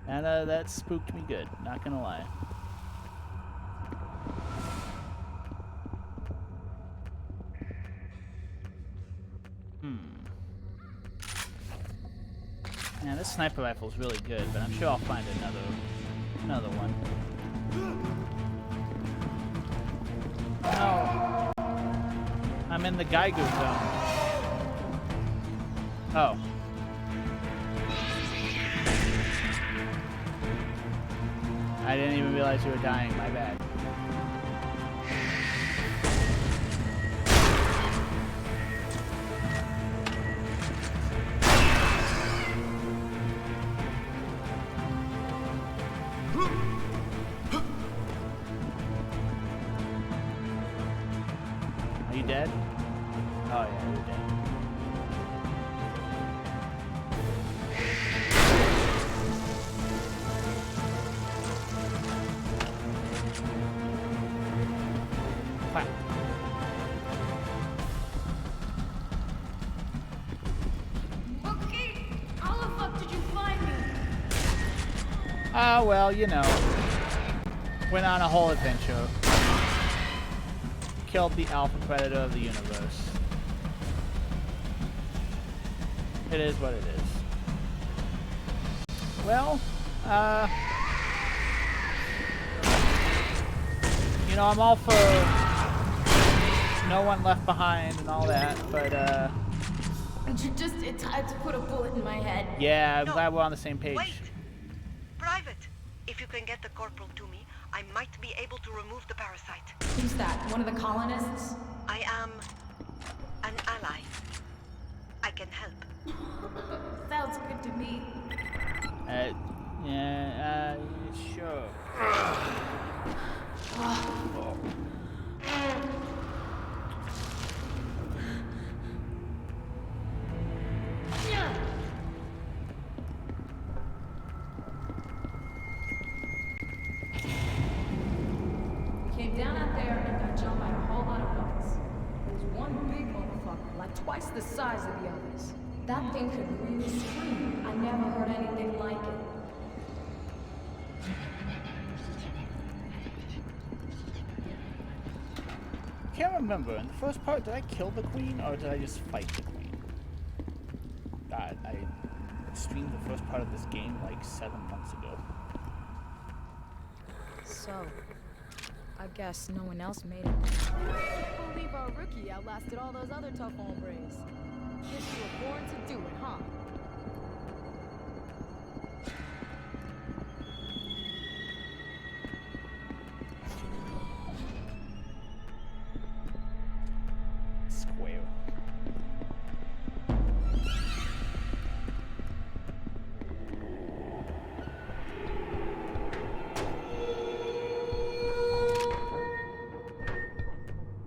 And that spooked me good, not gonna lie. Yeah, this sniper rifle is really good, but I'm sure I'll find another one. No, I'm in the Geiger zone. Oh. I didn't even realize you were dying. My bad. Are you you dead? Oh yeah, you're dead. Clap. Okay, how the fuck did you find me? Ah, well, you know. Went on a whole adventure. Killed the alpha predator of the universe. It is what it is. Well, you know, I'm all for no one left behind and all that, but It's hard to put a bullet in my head. yeah, I'm No, glad we're on the same page. Wait! Private, if you can get the corporal to me, I might be able to remove the parasite. Who's that? One of the colonists? I am an ally. I can help. Sounds good to me. Yeah, sure. Came down out there and got jumped by a whole lot of bugs. There was one big motherfucker, like twice the size of the others. That thing could really scream. I never heard anything like it. Can't remember. In the first part, did I kill the queen or did I just fight the queen? God, I streamed the first part of this game like 7 months ago. So, I guess no one else made it. Can't believe our rookie outlasted all those other tough hombres. Guess you were born to do it, huh? Square.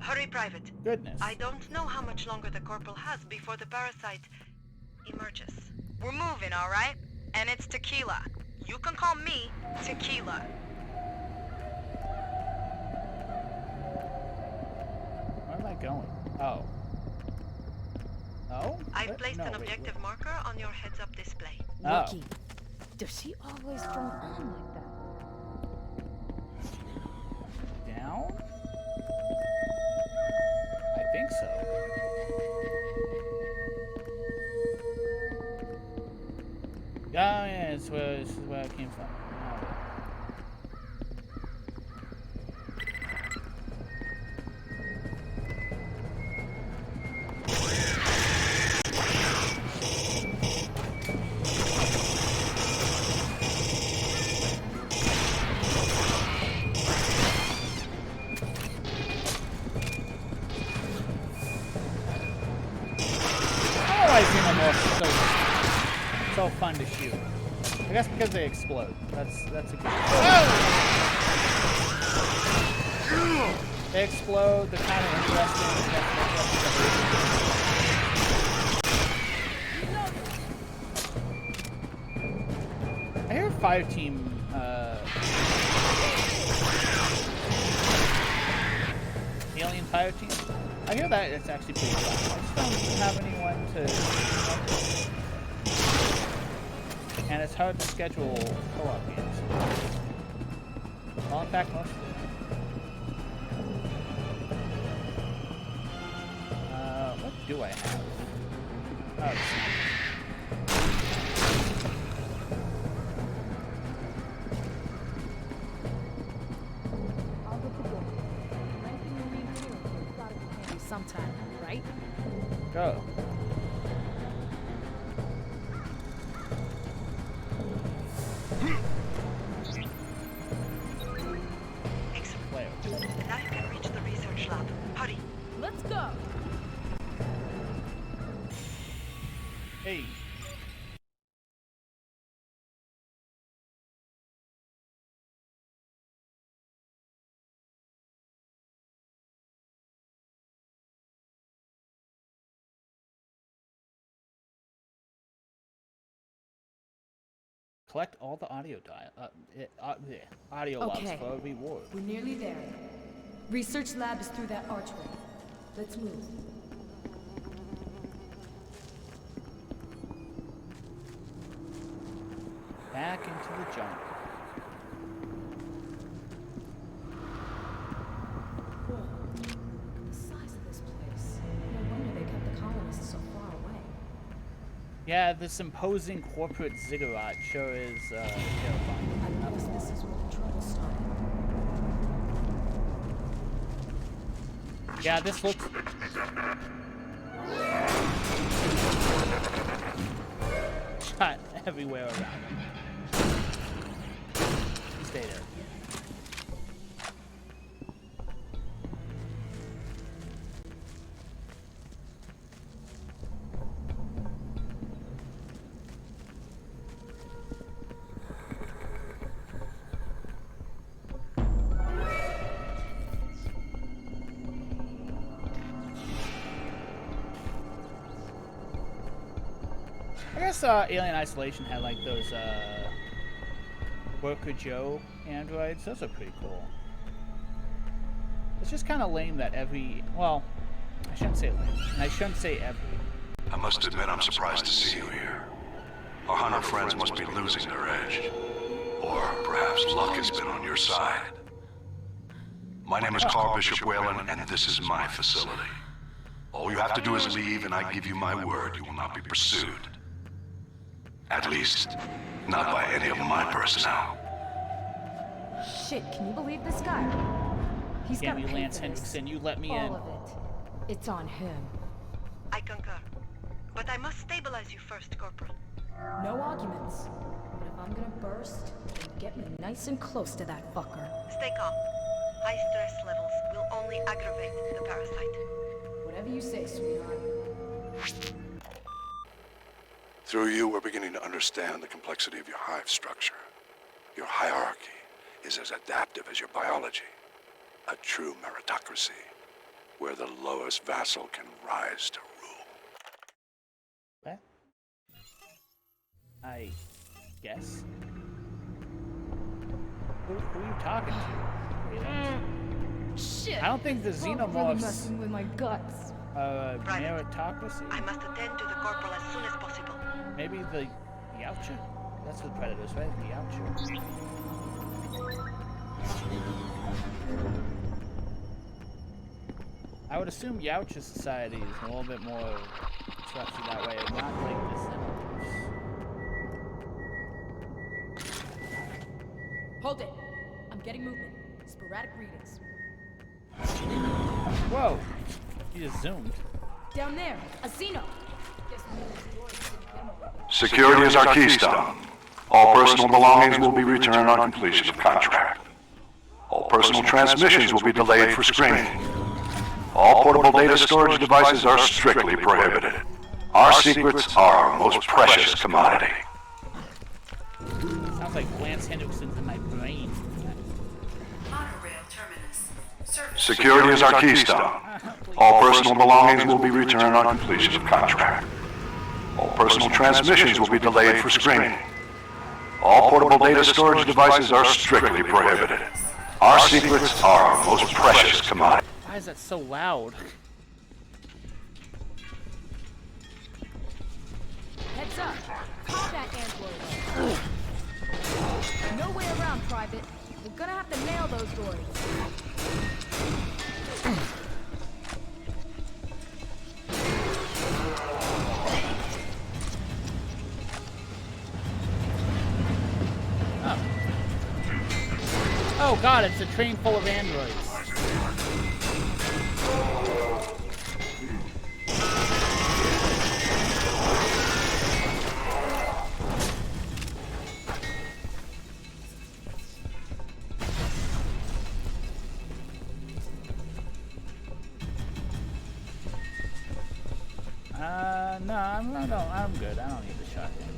Hurry, Private. Goodness. I don't know how much longer the corporal has before the parasite emerges. We're moving, all right? And it's tequila. You can call me Tequila. Where am I going? Oh. Oh? I've What? placed No, an wait, objective wait. marker on your heads-up display. Oh. Rookie. Does he always turn on like that? Down? I think so. Oh yeah, this is where I came from. So fun to shoot. I guess because they explode. That's a good. Oh! They explode. They're kind of interesting. I hear fire team. Alien fire team. I hear that it's actually pretty fun. I just don't have anyone to. And it's hard to schedule co-op games. Well, in fact, most of them. What do I have? Oh, I'll get the door. Anything you need here, it's gotta be handy sometime, right? go. Excellent. Player. Now you can reach the research lab. Hurry. Let's go! Hey. Collect all the audio logs Okay. for a reward. We're nearly there. Research lab is through that archway. Let's move. Back into the jungle. Whoa. The size of this place. No wonder they kept the colonists so far away. Yeah, this imposing corporate ziggurat sure is terrifying. I guess this is where the trouble started. Yeah, this looks... Shot everywhere around him. Stay there. I guess Alien Isolation had like those Worker Joe androids. Those are pretty cool. It's just kind of lame that every... Well, I shouldn't say lame. And I shouldn't say every. I must admit I'm surprised to see you here. Our hunter friends must be losing their edge. Or perhaps luck has been on your side. My name is Carl Bishop Whalen, and this is my facility. All you have to do is leave, and I give you my word you will not be pursued. At least, not by any of my personnel. Shit, can you believe this guy? He's Damn got you, paid Lance for this. Hendrickson, you let me in. All of it. It's on him. I concur. But I must stabilize you first, Corporal. No arguments. But if I'm gonna burst, then get me nice and close to that fucker. Stay calm. High stress levels will only aggravate the parasite. Whatever you say, sweetheart. Through you, we're beginning to understand the complexity of your hive structure. Your hierarchy is as adaptive as your biology. A true meritocracy, where the lowest vassal can rise to rule. What? I guess. Who are you talking to? Wayland? Shit! I don't think the Really xenomorphs messing with my guts. meritocracy. I must attend to the Corporal as soon as possible. Maybe the Yautja? That's the predators, right? The Yautja. I would assume Yautja society is a little bit more structured that way, not like this xenomorphs. Hold it. I'm getting movement. Sporadic readings. Whoa! He just zoomed. Down there, a Xeno. Security is our keystone. All personal belongings will be returned on completion of contract. All personal transmissions will be delayed for screening. All portable data storage devices are strictly prohibited. Our secrets are our most precious commodity. Sounds like Lance Hendrickson's in my brain. Monorail terminus. Service. Security is our keystone. All personal belongings will be returned on completion of contract. All personal transmissions will be delayed for screening. All portable data storage devices are strictly prohibited. Our secrets are our most precious commodity. Why is that so loud? Heads up. Call that android. No way around, Private. We're gonna have to nail those droids. Oh god, it's a train full of androids. No, I'm good. I don't need the shotgun.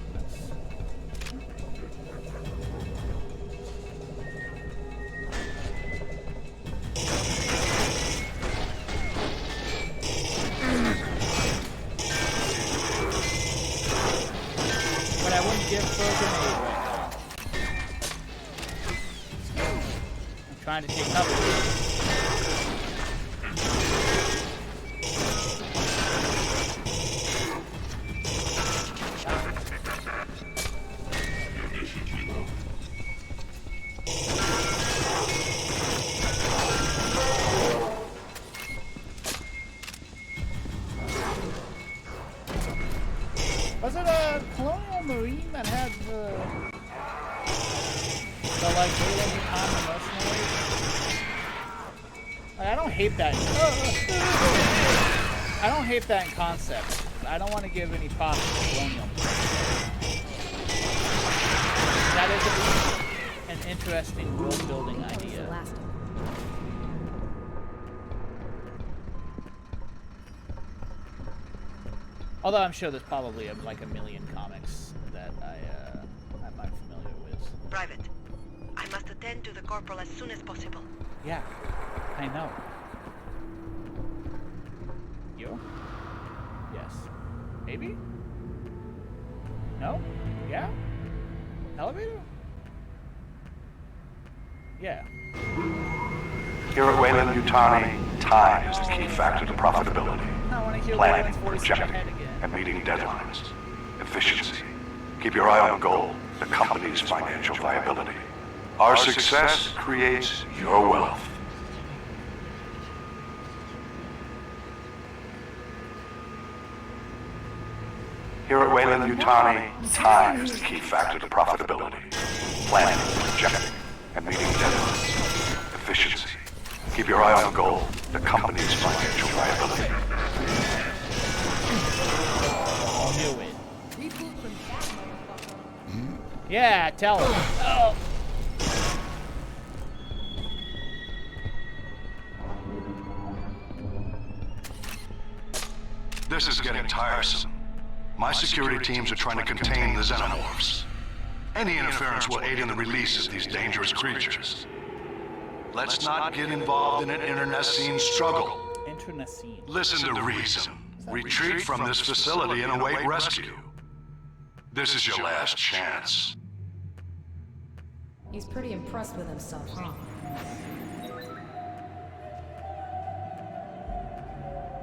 But I wouldn't give for a grenade right now. trying to take cover. Was it a Colonial Marine that had the like Wayland Yutani mercenaries? Like, I don't hate that. I don't hate that in concept. I don't want to give any props to Colonial Marine. That is an interesting world building idea. Although I'm sure there's probably like a million comics that I'm familiar with. Private, I must attend to the corporal as soon as possible. Yeah, I know. You? Yes. Maybe? No? Yeah? Elevator? Yeah. Here at Wayland Yutani, time is the key factor to profitability. Planning, projecting, and meeting deadlines. Efficiency. Keep your eye on the goal, the company's financial viability. Our success creates your wealth. Here at Wayland Yutani, time is the key factor to profitability. Planning, projecting, and meeting deadlines. Efficiency. Keep your eye on the goal, the company's financial viability. Knew it. Yeah, tell him. Oh. This is getting tiresome. My security teams are trying to contain the xenomorphs. Any interference will aid in the release of these dangerous creatures. Let's not get involved in an internecine struggle. Internecine. Listen to reason. Retreat from this facility and await rescue. This is your last chance. He's pretty impressed with himself, huh?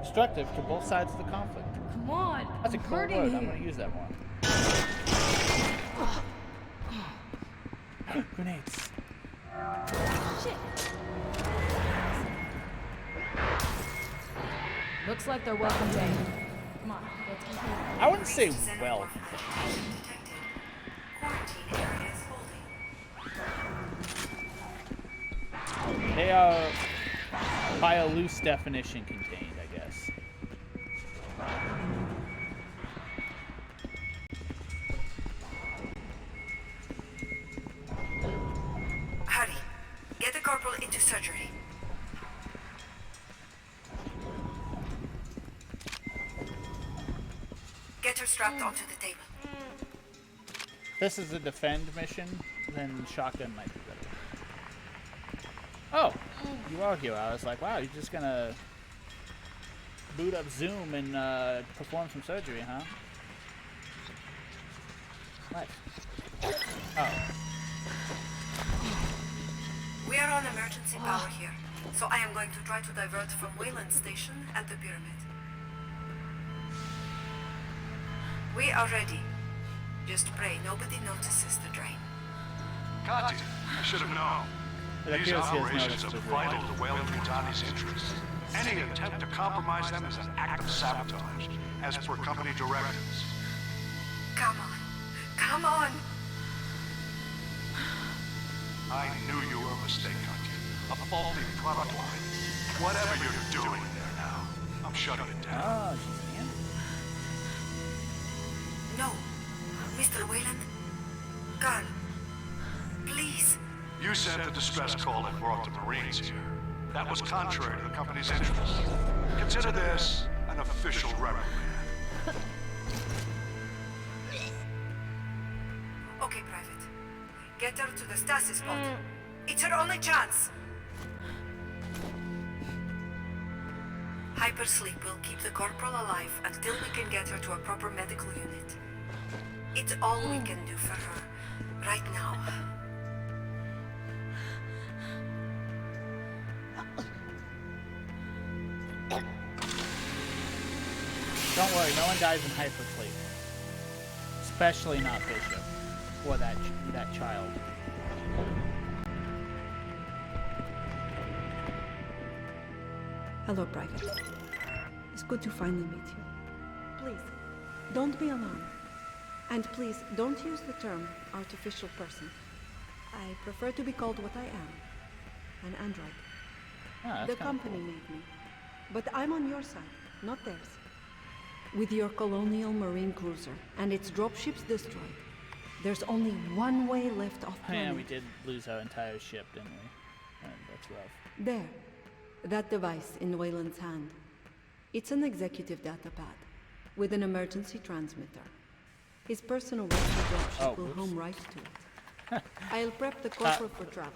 Destructive to both sides of the conflict. Come on. That's a cool word. I'm going to use that more. Grenades. Shit. Looks like they're welcome day. Come on, let's continue. I wouldn't say well. They are, by a loose definition, contained, I guess. Hurry. Get the corporal into surgery. Get her strapped onto the table. If this is a defend mission, then shotgun might be better. Oh, you are here. I was like, wow, you're just gonna boot up Zoom and perform some surgery, huh? What? Oh. We are on emergency power here, so I am going to try to divert from Wayland Station and the pyramid. We are ready. Just pray nobody notices the drain. Kati, I should have known. These operations are vital to Wayland Yutani's interests. Any attempt to compromise them is an act of sabotage, as per company directives. Come on. Come on! I knew you were a mistake, Kati. A faulty product line. Whatever you're doing there now, I'm shutting it down. Oh, man. No. Mr. Wayland? Girl. Please. You sent the distress call that brought the Marines here. That was contrary to the company's interests. Consider this an official reprimand. Okay, Private. Get her to the stasis pod. It's her only chance. Hypersleep will keep the corporal alive until we can get her to a proper medical unit. It's all we can do for her right now. Don't worry, no one dies in hypersleep. Especially not Bishop. Or that child. Hello, Private. It's good to finally meet you. Please, don't be alarmed. And please, don't use the term artificial person. I prefer to be called what I am. An android. The company made me. But I'm on your side, not theirs. With your colonial marine cruiser and its dropships destroyed, there's only one way left off planet. Yeah, we did lose our entire ship, didn't we? That's rough. There. That device in Wayland's hand. It's an executive data pad with an emergency transmitter. His personal rescue dropship will home right to it. I'll prep the corporal for travel.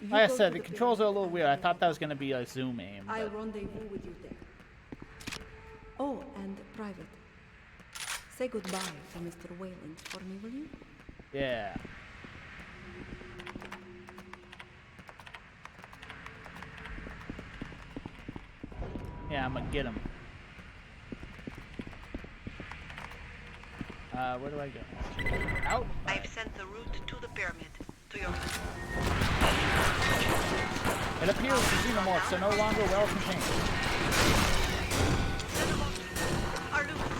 Like I said, the controls are a little weird. I thought that was going to be a zoom aim. I'll rendezvous with you there. Oh, and Private. Say goodbye to Mr. Wayland for me, will you? Yeah. Yeah, I'm gonna get him. Where do I go? Out? I've sent the route to the pyramid. To your hut. It appears the xenomorphs are no longer well contained. Xenomorphs are loose.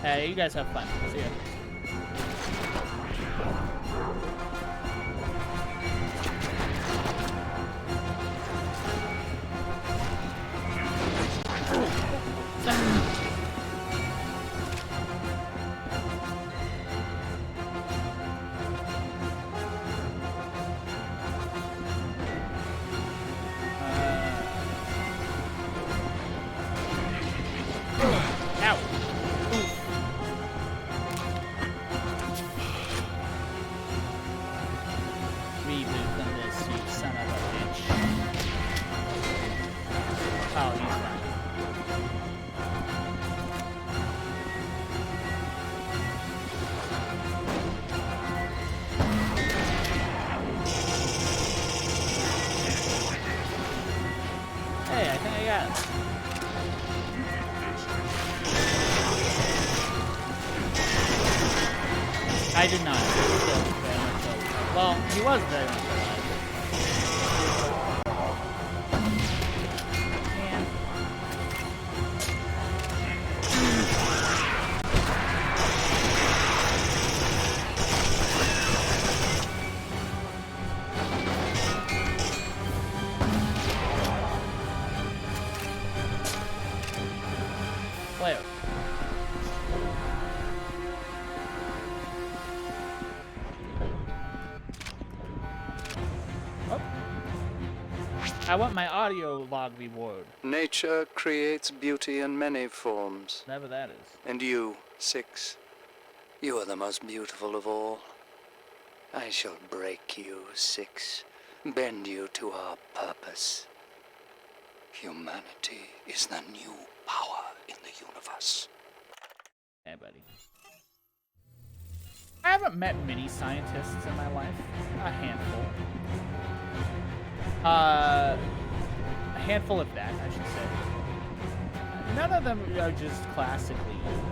Hey, you guys have fun. See ya. I did not. Well, he was very much alive. Player. I want my audio log reward. Nature creates beauty in many forms. Whatever that is. And you, Six, you are the most beautiful of all. I shall break you, Six, bend you to our purpose. Humanity is the new power in the universe. Hey, buddy. I haven't met many scientists in my life. A handful. A handful of that, I should say. None of them are just classically evil,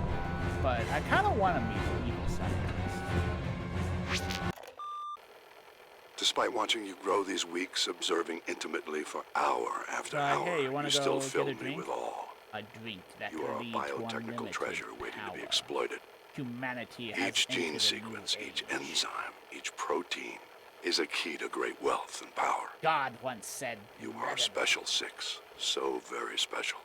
but I kind of want to meet an evil scientist. Despite watching you grow these weeks, observing intimately for hour after hour, hey, you still go fill get a me drink? with awe. A drink that You are a lead to biotechnical unlimited treasure waiting power. to be exploited. Humanity has Each gene entered a sequence, new each age. enzyme, each protein is a key to great wealth and power. God once said, You are special, Six. So very special.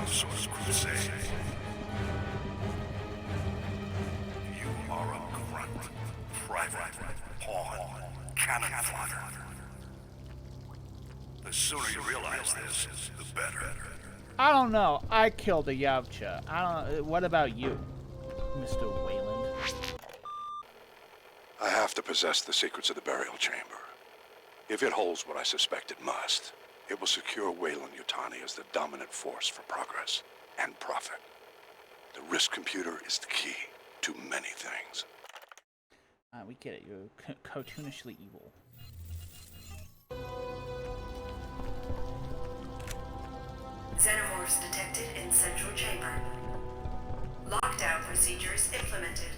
some sort of crusade. You are a grunt, private, pawn, cannon fodder. The sooner you realize this, the better. I don't know. I killed a Yavcha. I don't. What about you, Mr. Wayland? I have to possess the secrets of the burial chamber. If it holds what I suspect it must, it will secure Weyland-Yutani as the dominant force for progress and profit. The risk computer is the key to many things. We get it. You're cartoonishly evil. Xenomorphs detected in central chamber. Lockdown procedures implemented.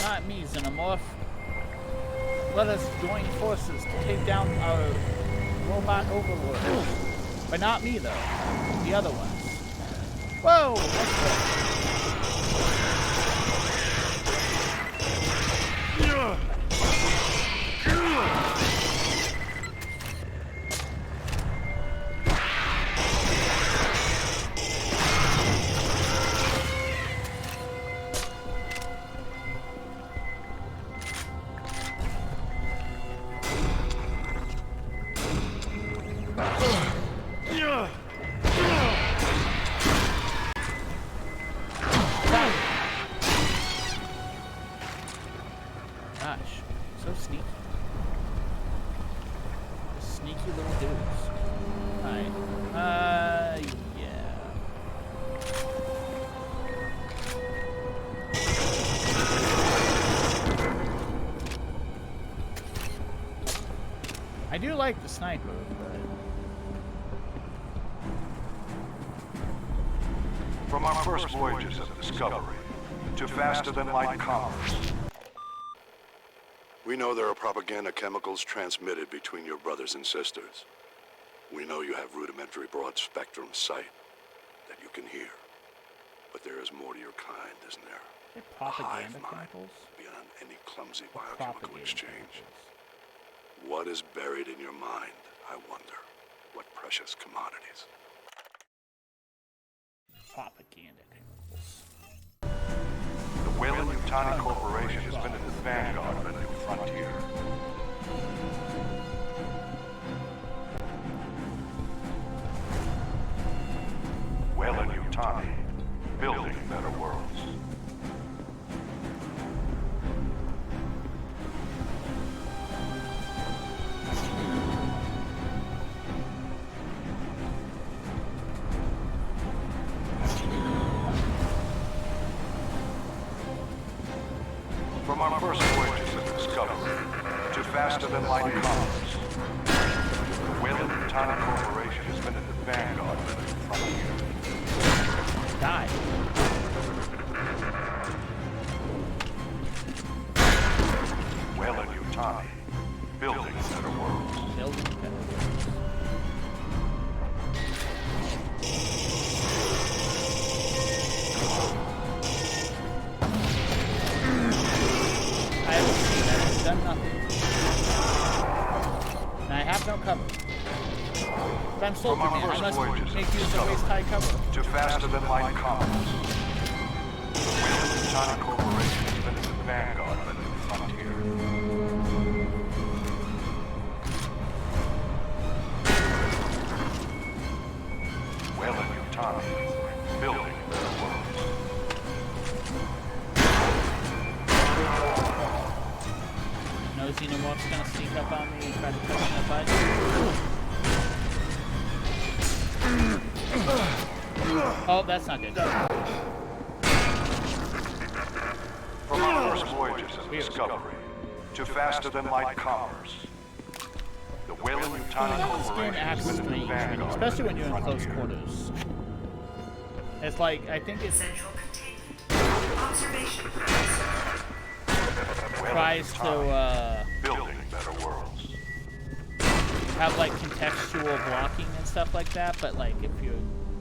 Not me, Xenomorph. Let us join forces to take down our robot overlord. But not me, though. The other ones. Whoa! Gosh, so sneaky. Sneaky little dudes. Alright. Yeah. I do like the sniper, but... From our first voyages of discovery to faster-than-light commerce, we know there are propaganda chemicals transmitted between your brothers and sisters. We know you have rudimentary broad-spectrum sight that you can hear. But there is more to your kind, isn't there? Propaganda A hive mind chemicals? beyond any clumsy biochemical Propaganda exchange. What is buried in your mind, I wonder? What precious commodities? Propaganda chemicals. The Weyland-Yutani Corporation has been in the vanguard of a new frontier. Weyland-Yutani, building better worlds. From our first voyages of discovery to faster-than-light commerce, the Weyland-Yutani Corporation has been in the vanguard of the new frontier. Die. Weyland-Yutani, building better worlds. Building better worlds. I haven't seen that. I've done nothing. And I have no cover. But I'm Soldier Man. I must make use of waist-high cover. To faster-than-light commerce, the Weyland-Yutani Corporation has been in the vanguard of a new frontier. Weyland-Yutani, building better worlds. No Xenomorph's gonna sneak up on me and try to touch my butt. Oh, that's not good. From our first voyages of discovery to faster-than-light commerce, the Weyland-Yutani This game Corporation acts has been in the strange, vanguard. especially when you're in close quarters. It's like, I think it Central containment. Observation. tries to Building better worlds. have like contextual blocking and stuff like that, but like if you're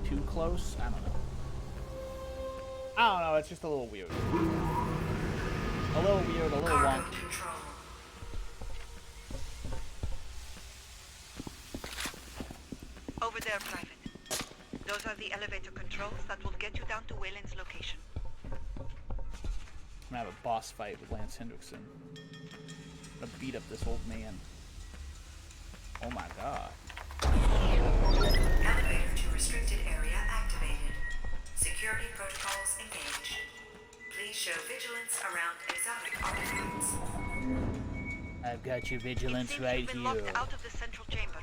too close. I don't know. It's just a little weird. A little weird, a little wonky. Over there, Private. Those are the elevator controls that will get you down to Wayland's location. I'm gonna have a boss fight with Lance Hendrickson. I'm gonna beat up this old man. Oh my god. Elevator to restricted area activated. Security protocols engaged. Please show vigilance around exotic artifacts. I've got your vigilance right You've been here. locked out of the central chamber.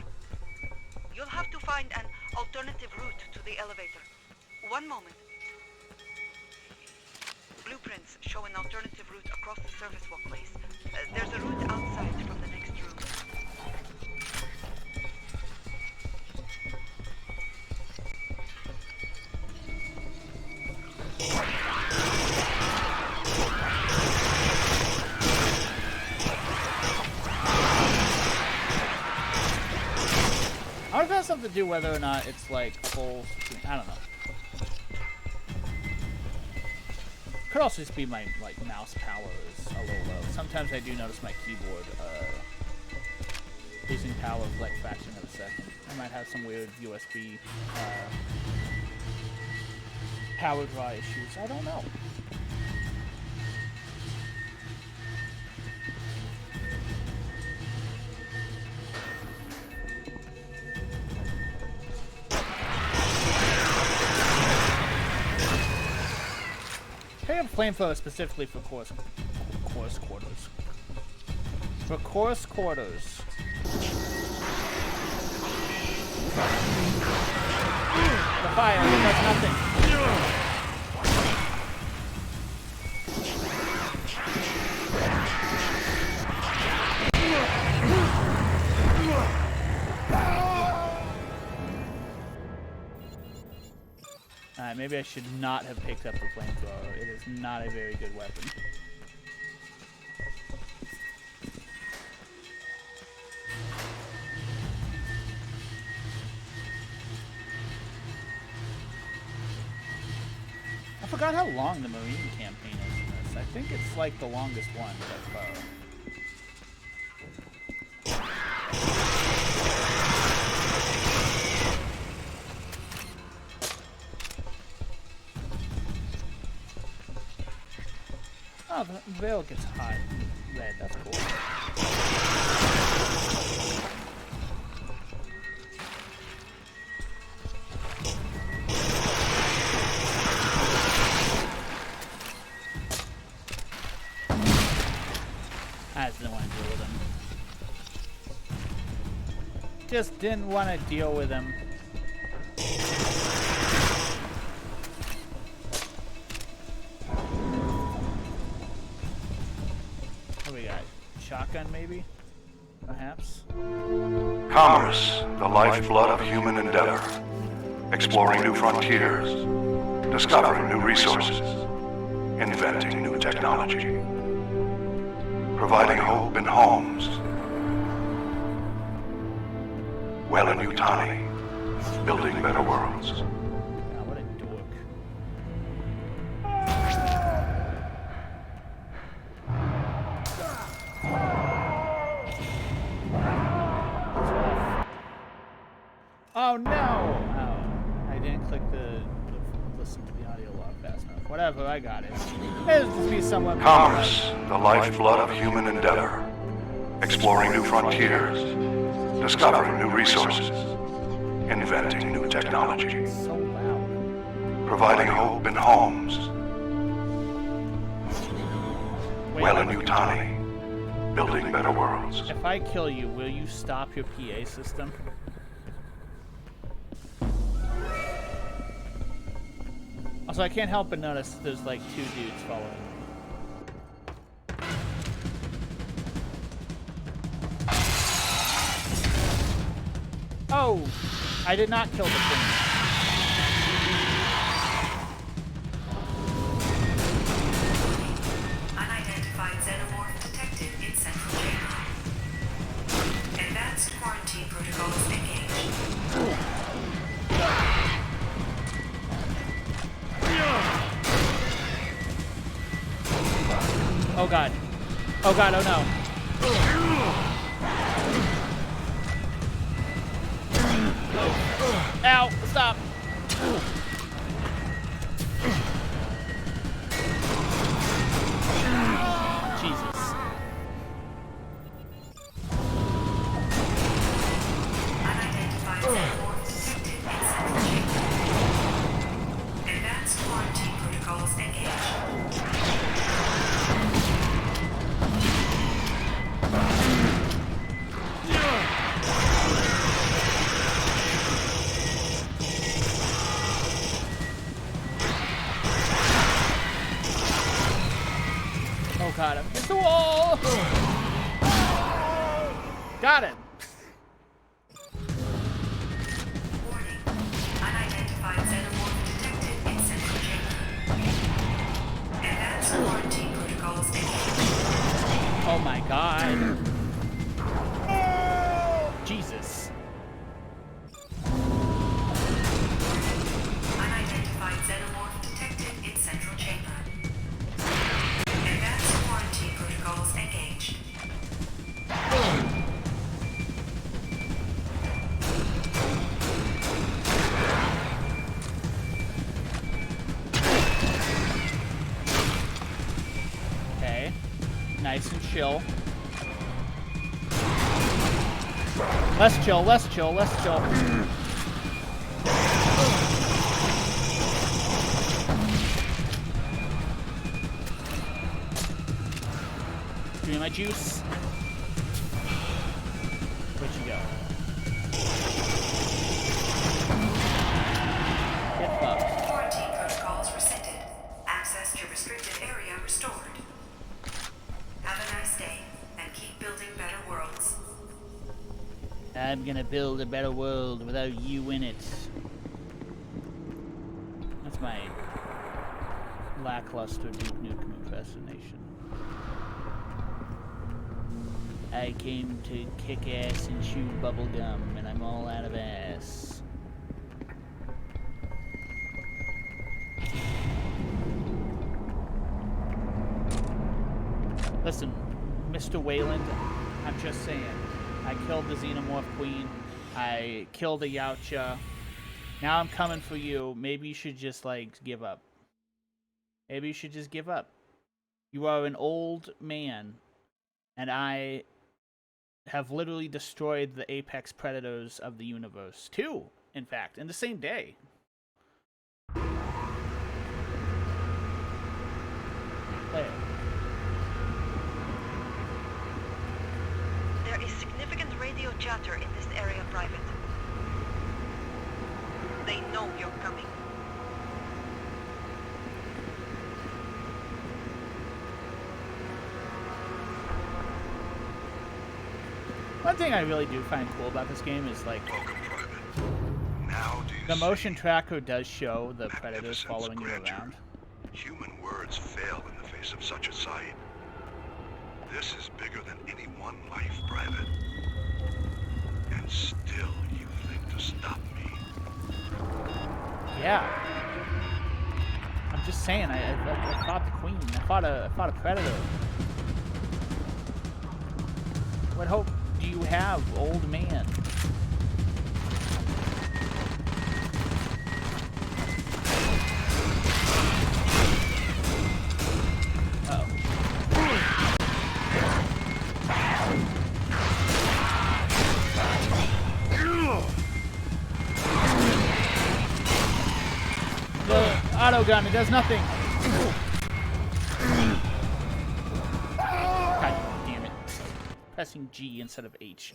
You'll have to find an alternative route to the elevator. One moment. Blueprints show an alternative route across the service walkways. There's a route outside from the next room. I wonder if it has something to do whether or not it's like full screen. I don't know. Could also just be my mouse power is a little low. Sometimes I do notice my keyboard losing power for like a fraction of a second. I might have some weird USB power draw issues. I don't know. I have a flamethrower specifically for coarse quarters. For coarse quarters. The fire, it does nothing. Alright, maybe I should not have picked up the flamethrower. It is not a very good weapon. I forgot how long the Marine campaign is in this. I think it's like the longest one so far. Oh, the veil gets hot. Red, that's cool. I just didn't want to deal with him. Just didn't want to deal with him. Shotgun, maybe? Perhaps? Commerce, the lifeblood of human endeavor. Exploring new frontiers. Discovering new resources. Inventing new technology. Providing hope in homes. Weyland-Yutani. Building better worlds. God, what a dork. Oh no! Oh, I didn't click the listen to the audio log fast enough. Whatever, I got it. It'll just be somewhat. Commerce, the lifeblood of human endeavor. Exploring new frontiers. Discovering new resources. Inventing new technology. So loud. Providing hope in homes. Weyland-Yutani. Building better worlds. If I kill you, will you stop your PA system? Also, I can't help but notice there's like 2 dudes following me. Oh! I did not kill the thing. Unidentified xenomorph detected in central chamber. Advanced quarantine protocols engaged. Oh god. Oh god, oh no. Ow, stop. Jesus. Unidentified xenomorphs detected in central chamber. Advanced quarantine protocols engaged. Oh god, I'm against the wall! Got it! Warning. Unidentified xenomorph detected in central chamber. Advanced quarantine protocols engaged. Oh my god. Jesus. Unidentified xenomorph detected in central chamber. Advanced quarantine protocols engaged. Okay. Nice and chill. Less chill, less chill, less chill. Give me my juice. Where'd you go? Get fucked. Quarantine protocols rescinded. Access to restricted area restored. Have a nice day, and keep building better worlds. I'm gonna build a better world without you in it. That's my lackluster Duke Nukem impersonation. I came to kick ass and chew bubble gum, and I'm all out of ass. Listen, Mr. Wayland, I'm just saying. I killed the Xenomorph Queen. I killed the Yautja. Now I'm coming for you. Maybe you should just, like, give up. Maybe you should just give up. You are an old man, and I have literally destroyed the apex predators of the universe. Two, in fact, in the same day. Play it. There is significant radio chatter in this area, Private. They know you're coming. One thing I really do find cool about this game is, like, the motion tracker does show the predators following you around. Human words fail in the face of such a sight. This is bigger than any one life, Private. And still you think to stop me. Yeah. I'm just saying, I fought the queen. I fought a predator. What hope do you have, old man? Auto gun, it does nothing. God damn it. Pressing G instead of H.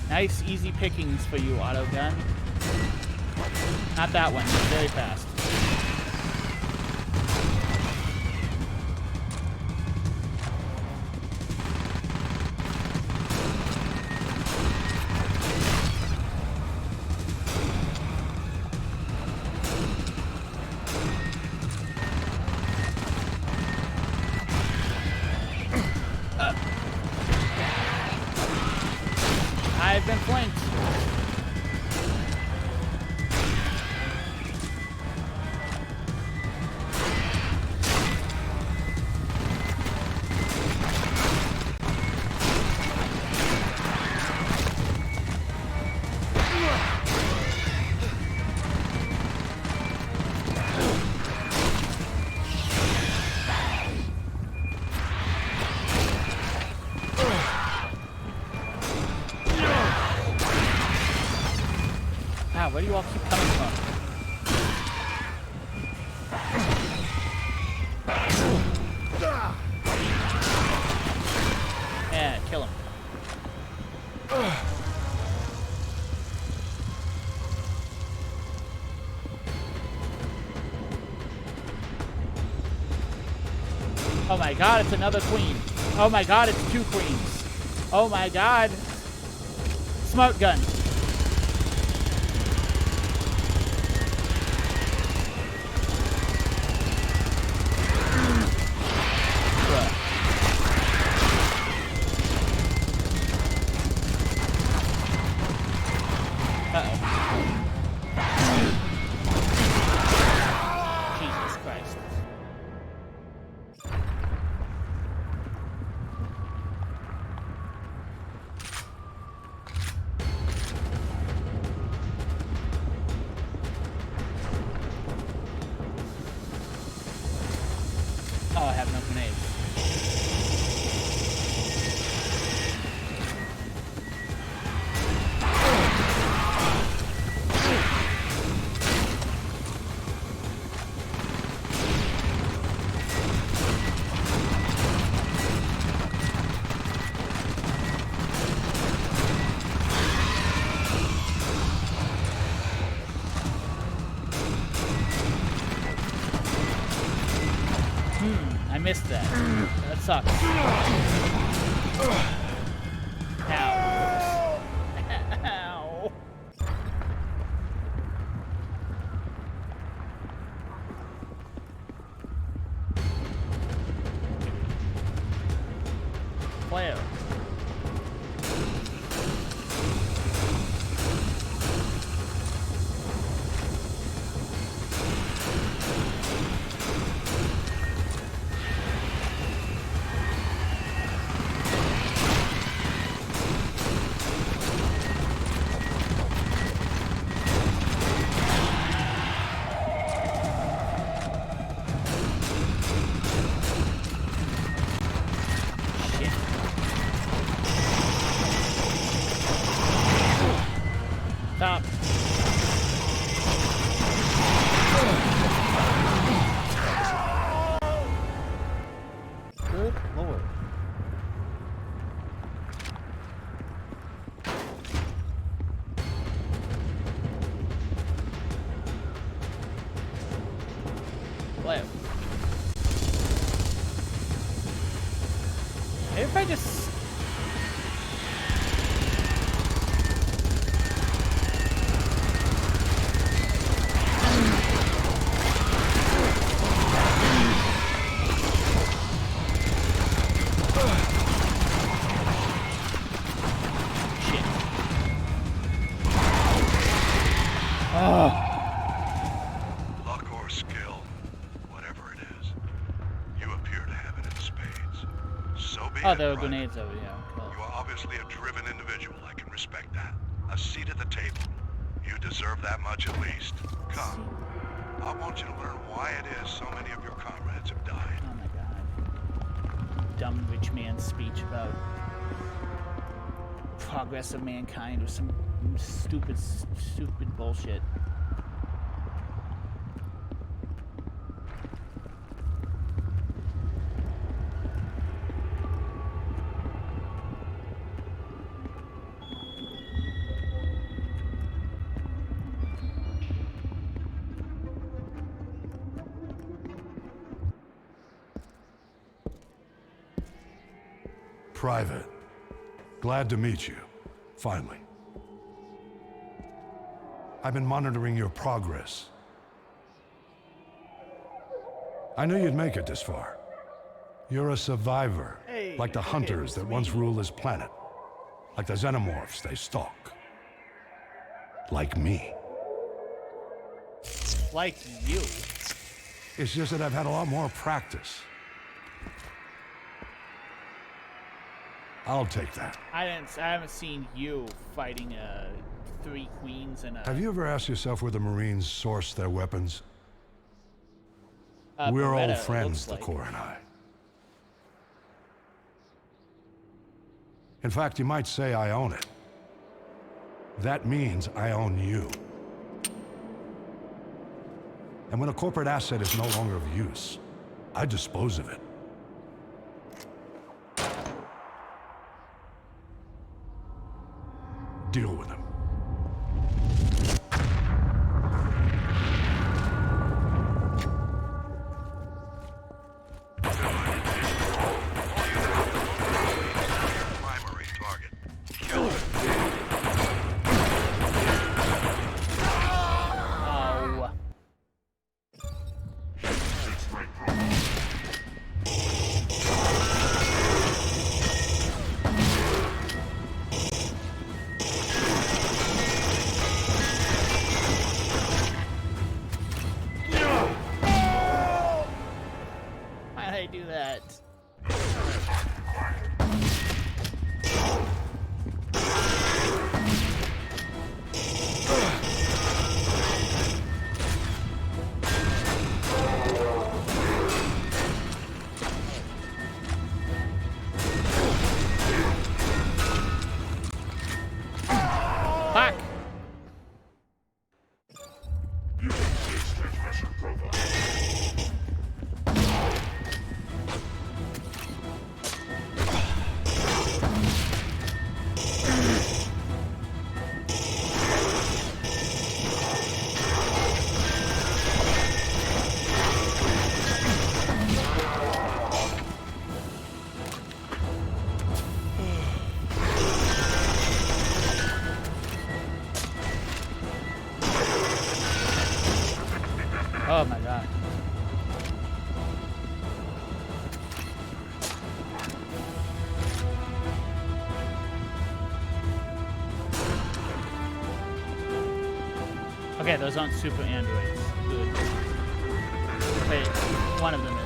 Nice, easy pickings for you, auto gun. Not that one, very fast. point. Where do you all keep coming from? Yeah, kill him. Oh my god, it's another queen. Oh my god, it's 2 queens. Oh my god. Smart gun. Oh, I have no grenades. I missed that. That sucks. Ow. Ow. Player. Stop. Good lord. What? Maybe if I just... Luck or skill, whatever it is, you appear to have it in spades. So be Oh, it, there were Private. grenades over here. Cool. You are obviously a driven individual. I can respect that. A seat at the table. You deserve that much at least. Come. I want you to learn why it is so many of your comrades have died. Oh my god. Dumb rich man speech about progress of mankind or some stupid bullshit. Private. Glad to meet you. Finally. I've been monitoring your progress. I knew you'd make it this far. You're a survivor, Hey, like the look at hunters that once sweet. ruled this planet. Like the xenomorphs they stalk. like me. Like you. It's just that I've had a lot more practice. I'll take that. I haven't seen you fighting 3 queens and a. Have you ever asked yourself where the Marines source their weapons? We're Beretta, old it friends, the looks like. Corps and I. In fact, you might say I own it. That means I own you. And when a corporate asset is no longer of use, I dispose of it. Deal with him. Primary target. Kill it. Oh. Why did I do that? Fuck! Oh my god. Okay, those aren't super androids. Good. Wait, one of them is.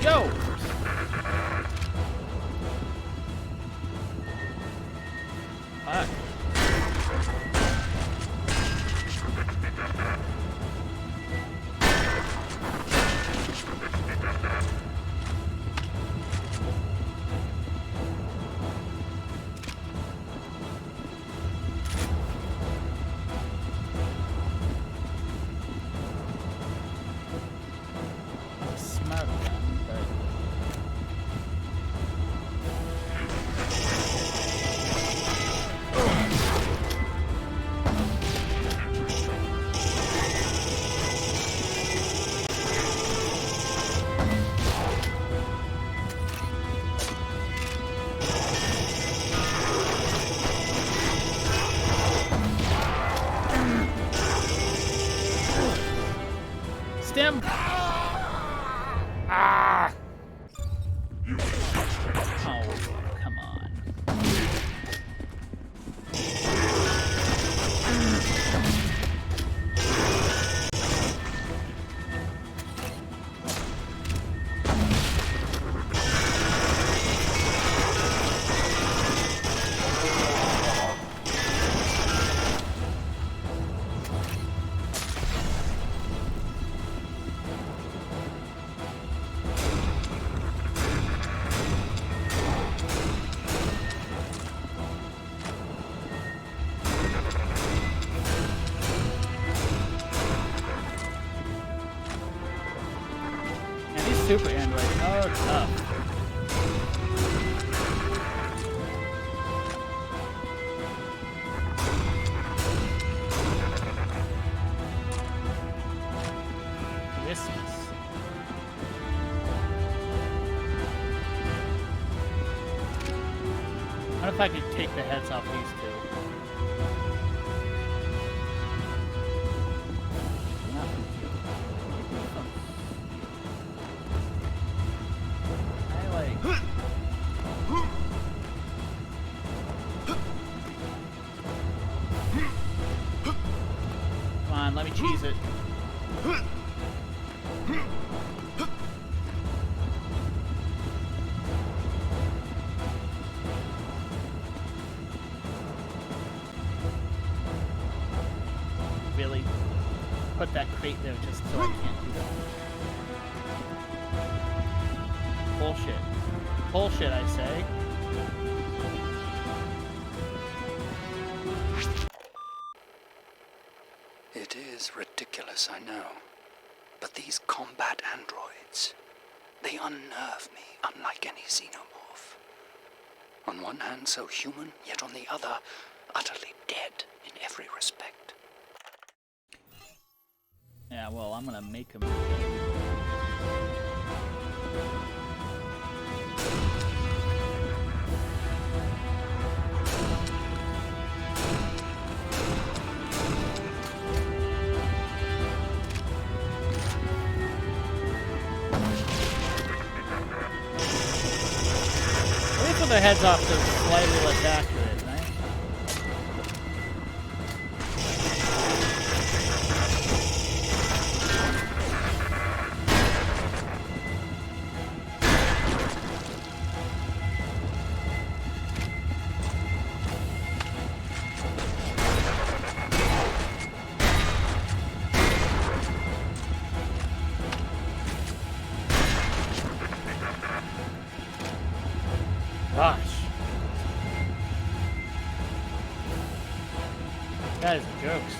Yo! Fuck. Smart gun, but stem. Ah! Oh, come on. And these super androids are tough. Christmas. I wonder if I could take the heads off these two. I like... Come on, let me cheese it. Really? Put that crate there just so I can't do that. Bullshit. Bullshit, I say. It is ridiculous, I know. But these combat androids, they unnerve me unlike any xenomorph. On one hand, so human, yet on the other, utterly dead in every respect. Yeah, well, I'm gonna make him. Wait for the heads off to slightly less accurate, right? Gosh. That is jokes.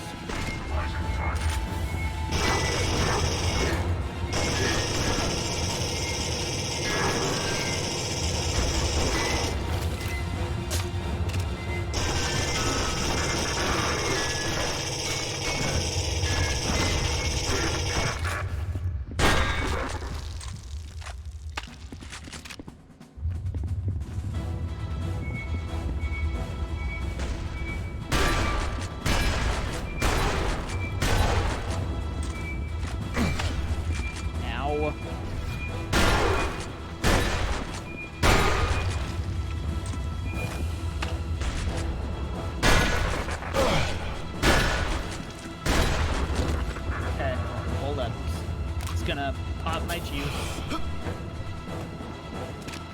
Gonna pop my juice.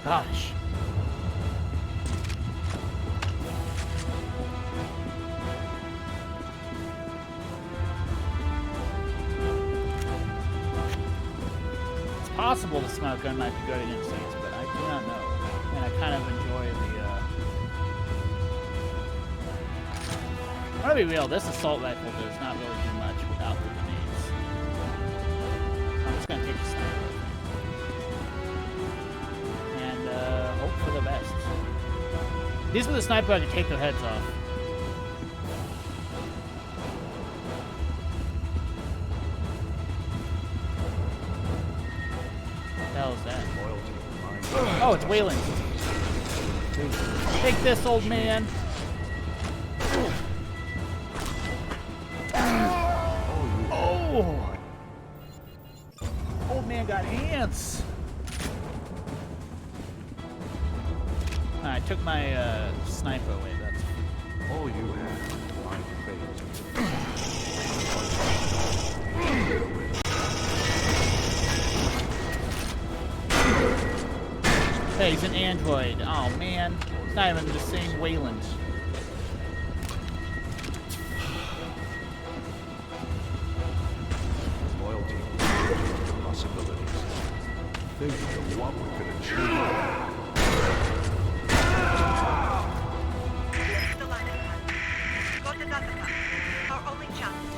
Gosh. It's possible the smoke gun might be good against these, but I do not know. And I kind of enjoy the, I'm gonna be real, this assault rifle does not really do much without the grenades. I'm just gonna take the sniper. And hope for the best. These are the sniper I can take their heads off. What the hell is that? Oh, it's Wayland. Take this, old man. Oh! Old man got hands. I took my sniper away. That's all you have. Hey, he's an android. Oh man, it's not even the same Wayland. Loyalty to possibilities. Think of what we could achieve. The landing pad. Go to data pad. Our only chance.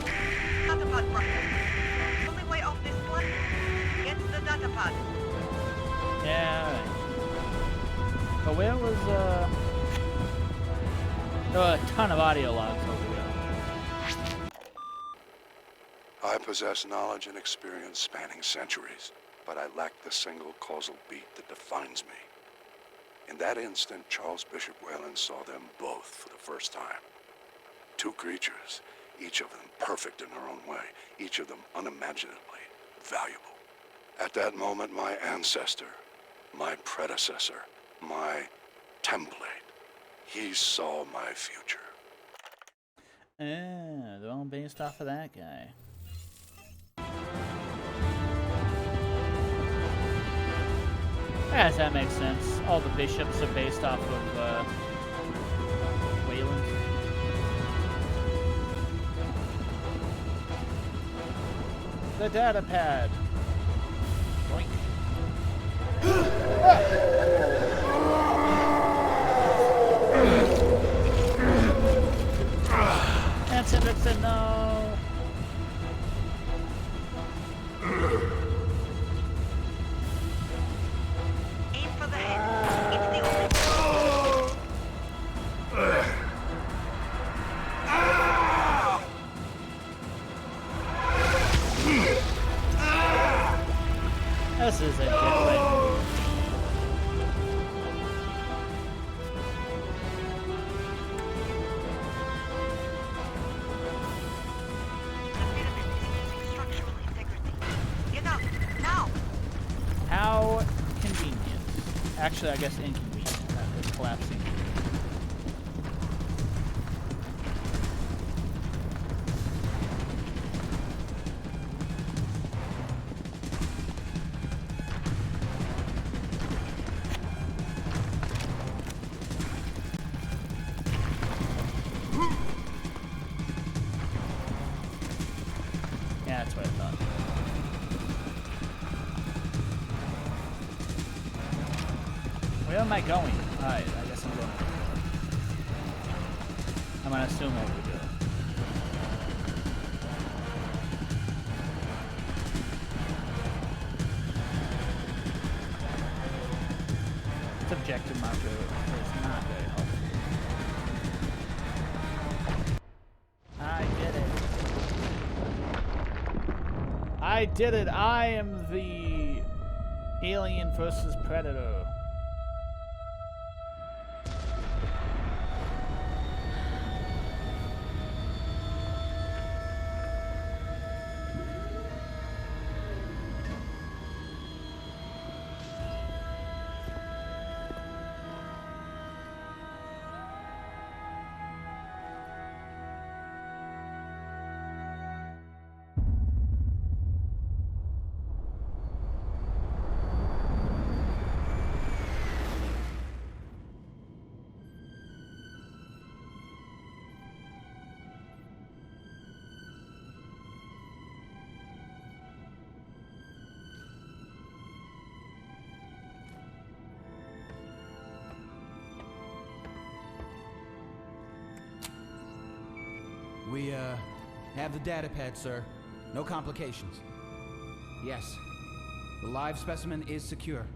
Data pad broken. Only way off this platform. Get to the data pad. Yeah, alright. But where was, there were a ton of audio logs over there. I possess knowledge and experience spanning centuries, but I lack the single causal beat that defines me. In that instant, Charles Bishop Whalen saw them both for the first time. Two creatures, each of them perfect in their own way, each of them unimaginably valuable. At that moment, my ancestor, my predecessor, my template, he saw my future. Ah, they're all based off of that guy. I guess that makes sense. All the bishops are based off of Wayland. The data pad. Boink. That's it, no. Aim for the head. It's the only This is a different. structural integrity. Get up, now! How convenient. Actually, I guess inconvenient. That is collapsing. Yeah, that's what I thought. Where am I going? Alright, I guess I'm going. I'm gonna assume over here. This objective marker is not very helpful. I did it. I did it. I am the Alien versus Predator. We, have the data pad, sir. No complications. Yes. The live specimen is secure.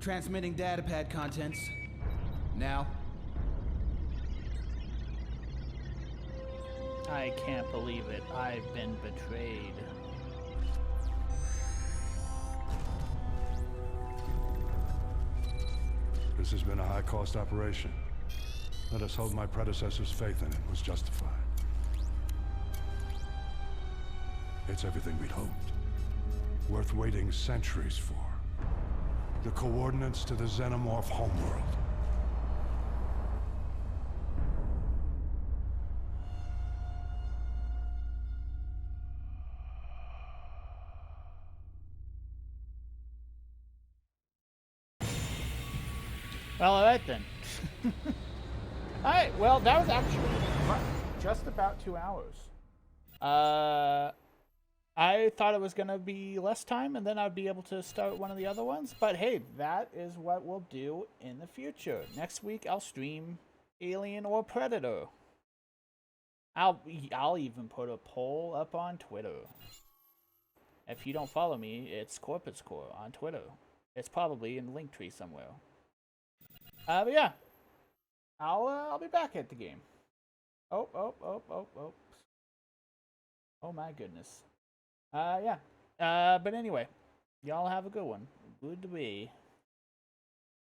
Transmitting data pad contents. Now. I can't believe it. I've been betrayed. This has been a high-cost operation. Let us hope my predecessor's faith in it was justified. It's everything we'd hoped. Worth waiting centuries for. The coordinates to the Xenomorph homeworld. Well, alright then. Alright, well, that was actually just about 2 hours. I thought it was going to be less time, and then I'd be able to start one of the other ones. But hey, that is what we'll do in the future. Next week, I'll stream Alien or Predator. I'll even put a poll up on Twitter. If you don't follow me, it's Corpus Core on Twitter. It's probably in the link tree somewhere. But yeah, I'll be back at the game. Oh. Oh my goodness. Yeah. But anyway, y'all have a good one. Good way.